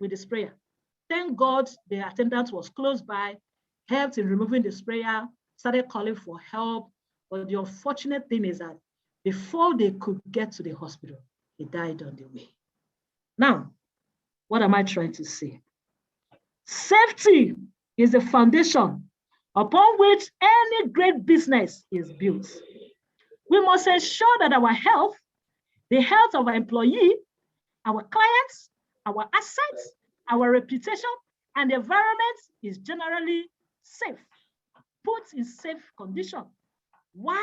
with the sprayer. Thank God the attendant was close by, helped in removing the sprayer, started calling for help. But the unfortunate thing is that before they could get to the hospital, he died on the way. Now, what am I trying to say? Safety is the foundation upon which any great business is built. We must ensure that our health, the health of our employee, our clients, our assets, our reputation, and the environment is generally safe, put in safe condition while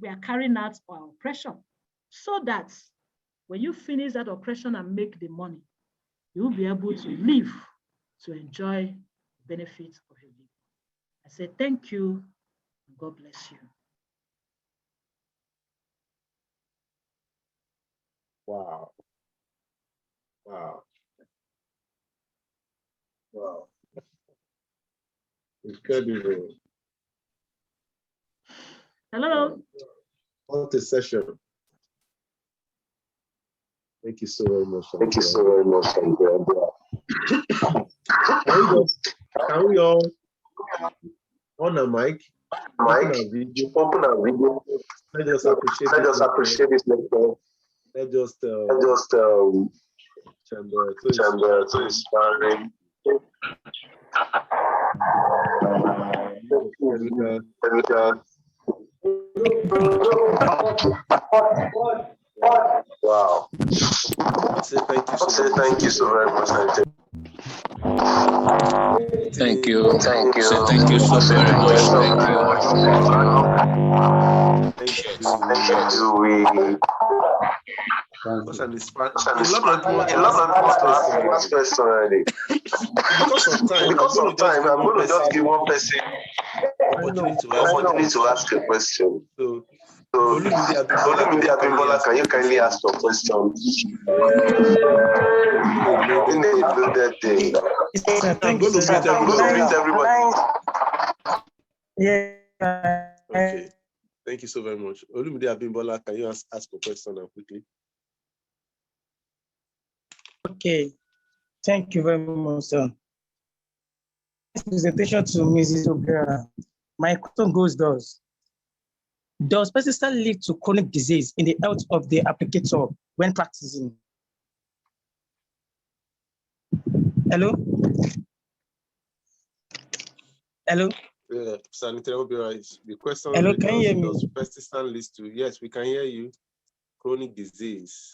we are carrying out our operation, so that when you finish that operation and make the money, you'll be able to live, to enjoy the benefits of your living. I say thank you, and God bless you. Wow. Wow. Wow. Incredible. Hello. What a session. Thank you so very much. Thank you so very much. Can we all on a mic? Mike, open a video. Let us appreciate this lecture. Let us chamber so inspiring. Wow. Thank you so very much. Thank you. Thank you so very much. Thank you. A lot of people ask questions already. Because of time, I'm going to just give one person opportunity to ask a question. So, Olumide Abimbola, can you kindly ask your question? In a loaded day. I'm going to meet everybody. Yeah. Okay. Thank you so very much. Olumide Abimbola, can you ask a question now quickly? Okay. Thank you very much, sir. Presentation to Mrs. Obiora. My question goes thus. Does persistent lead to chronic disease in the health of the applicator when practicing? Hello? Hello? Sanitarian Obiora, the question. Hello, can you hear me? Does persistent lead to, yes, we can hear you, chronic disease?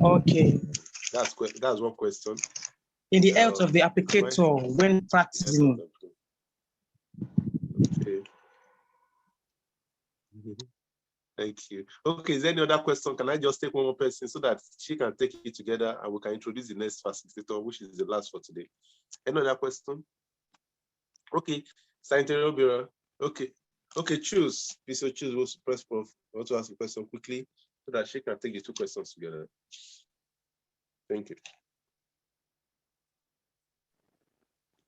Okay. That's one question. In the health of the applicator when practicing. Okay. Thank you. Okay, is there any other question? Can I just take one more person so that she can take it together and we can introduce the next facilitator, which is the last for today? Any other question? Okay, Sanitarian Obiora. Okay, choose. Please choose. We'll press prof. I want to ask a question quickly so that she can take the two questions together. Thank you.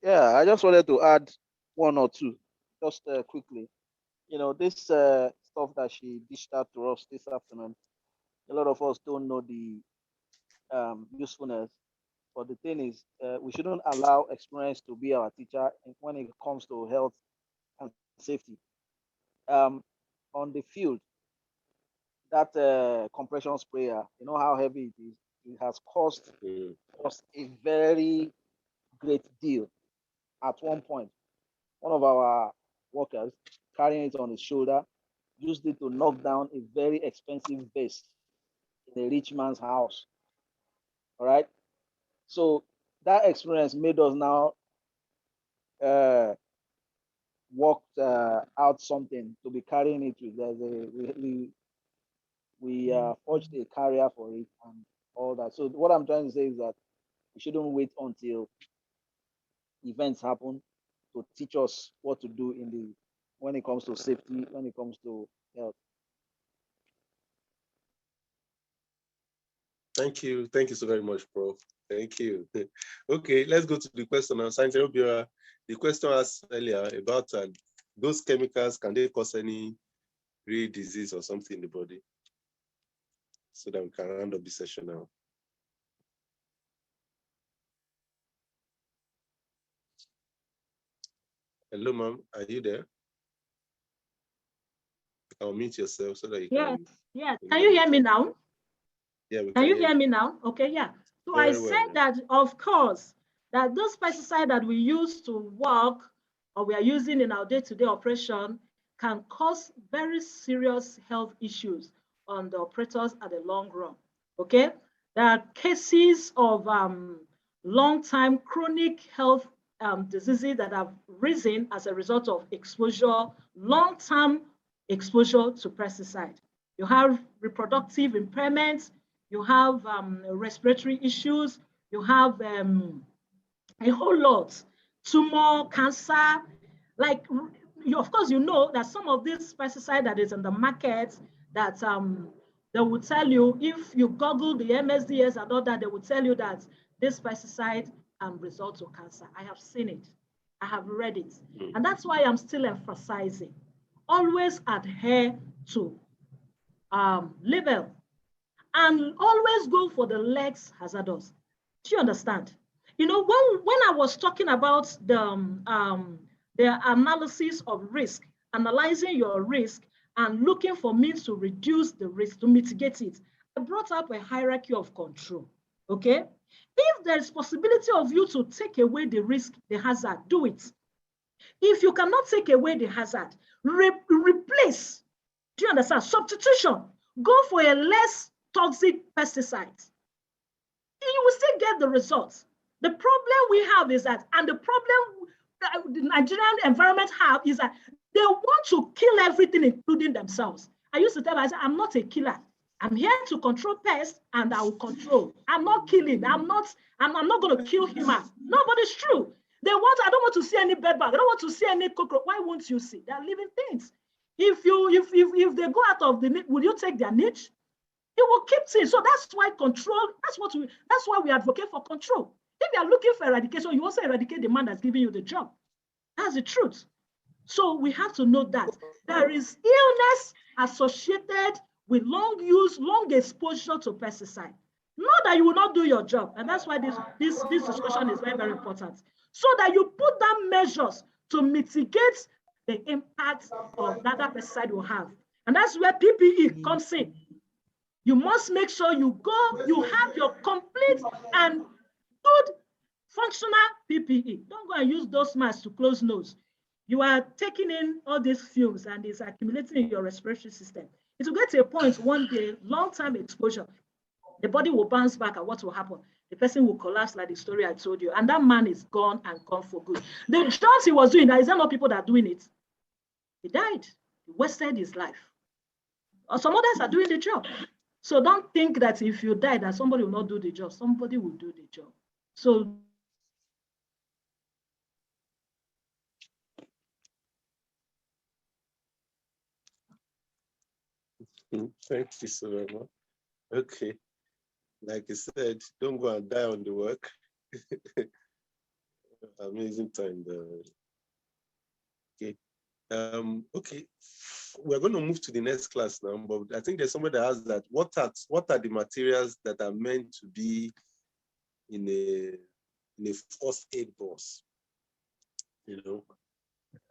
Yeah, I just wanted to add one or two, just quickly. You know, this stuff that she dished out to us this afternoon, a lot of us don't know the usefulness. But the thing is, we shouldn't allow experience to be our teacher when it comes to health and safety. On the field, that compression sprayer, you know how heavy it is. It has cost us a very great deal. At one point, one of our workers carrying it on his shoulder used it to knock down a very expensive vase in a rich man's house. All right. So that experience made us now work out something to be carrying it with. We forged a carrier for it and all that. So what I'm trying to say is that we shouldn't wait until events happen to teach us what to do when it comes to safety, when it comes to health. Thank you. Thank you so very much, Prof. Thank you. Okay, let's go to the question on Sanitarian Obiora. The question asked earlier about those chemicals, can they cause any real disease or something in the body? So that we can round up the session now. Hello, ma'am. Are you there? I'll mute yourself so that you can. Yeah. Can you hear me now? Yeah, we can you hear me now? Okay, yeah. So I said that, of course, that those pesticides that we use to work or we are using in our day-to-day operation can cause very serious health issues on the operators at the long run. Okay, there are cases of long-time chronic health diseases that have risen as a result of exposure, long-term exposure to pesticide. You have reproductive impairments, you have respiratory issues, you have a whole lot, tumor, cancer. Like, of course, you know that some of this pesticide that is in the market that they will tell you, if you Google the MSDS and all that, they will tell you that this pesticide result to cancer. I have seen it. I have read it. And that's why I'm still emphasizing, always adhere to label and always go for the less hazardous. Do you understand? You know, when I was talking about the analysis of risk, analyzing your risk and looking for means to reduce the risk, to mitigate it, I brought up a hierarchy of control, okay? If there's possibility of you to take away the risk, the hazard, do it. If you cannot take away the hazard, replace. Do you understand? Substitution. Go for a less toxic pesticide. You will still get the results. The problem we have is that, and the problem the Nigerian environment have is that they want to kill everything, including themselves. I used to tell them, I said, I'm not a killer. I'm here to control pests and I will control. I'm not killing. I'm not going to kill humans. No, but it's true. I don't want to see any bed bug. I don't want to see any cockroach. Why won't you see? They're living things. If they go out of the niche, will you take their niche? You will keep seeing. So that's why control, that's why we advocate for control. If you are looking for eradication, you also eradicate the man that's giving you the job. That's the truth. So we have to know that there is illness associated with long use, long exposure to pesticide. Not that you will not do your job. And that's why this discussion is very, very important. So that you put down measures to mitigate the impact of that pesticide will have. And that's where PPE comes in. You must make sure you have your complete and good functional PPE. Don't go and use those masks to close nose. You are taking in all these fumes and it's accumulating in your respiratory system. It will get to a point one day, long-term exposure, the body will bounce back and what will happen? The person will collapse like the story I told you. And that man is gone and gone for good. The jobs he was doing, is there not people that are doing it? He died. He wasted his life. Or some others are doing the job. So don't think that if you die, that somebody will not do the job. Somebody will do the job. So thank you so very much. Okay. Like I said, don't go and die on the work. Amazing time there. Okay. Okay. We're going to move to the next class now, but I think there's somebody that has that. What are the materials that are meant to be in a first aid box? You know,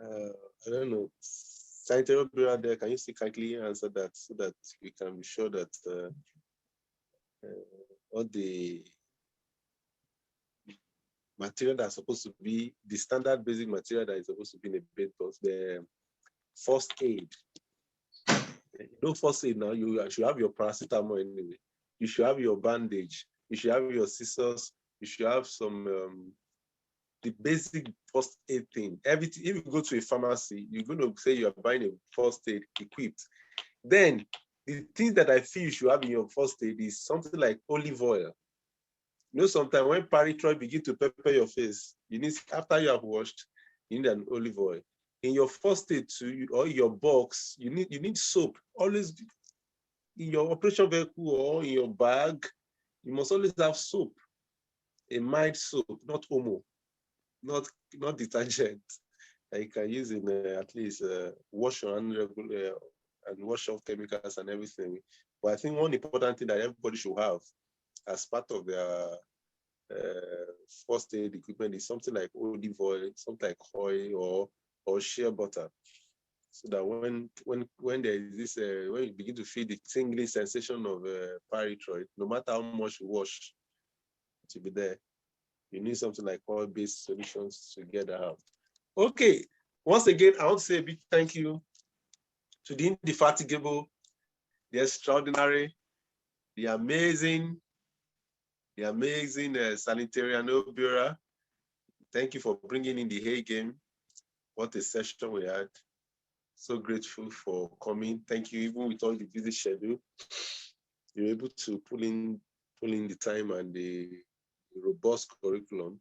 I don't know. Sanitarian Obiora there, can you see kindly answer that so that we can be sure that all the material that's supposed to be the standard basic material that is supposed to be in a bed box, the first aid. No first aid now, you should have your paracetamol anyway. You should have your bandage. You should have your scissors. You should have some the basic first aid thing. Everything. If you go to a pharmacy, you're going to say you are buying a first aid equipped. Then the things that I feel you should have in your first aid is something like olive oil. You know, sometimes when pari-troy begin to pepper your face, you need, after you have washed, you need an olive oil. In your first aid too, or your box, you need soap. Always in your operation vehicle or in your bag, You must always have soap, a mild soap, not Omo, not detergent. That you can use in at least wash your hand regular and wash off chemicals and everything. But I think one important thing that everybody should have as part of their first aid equipment is something like olive oil, something like oil or shea butter, so that when there is this when you begin to feel the tingling sensation of pyrethroid, no matter how much you wash, it will be there. You need something like oil-based solutions to get that out. Okay, once again, I want to say a big thank you to the indefatigable, the extraordinary, the amazing Sanitarian Obiora. Thank you for bringing in the hay game. What a session we had. So grateful for coming. Thank you. Even with all the busy schedule, you're able to pull in the time and the robust curriculum.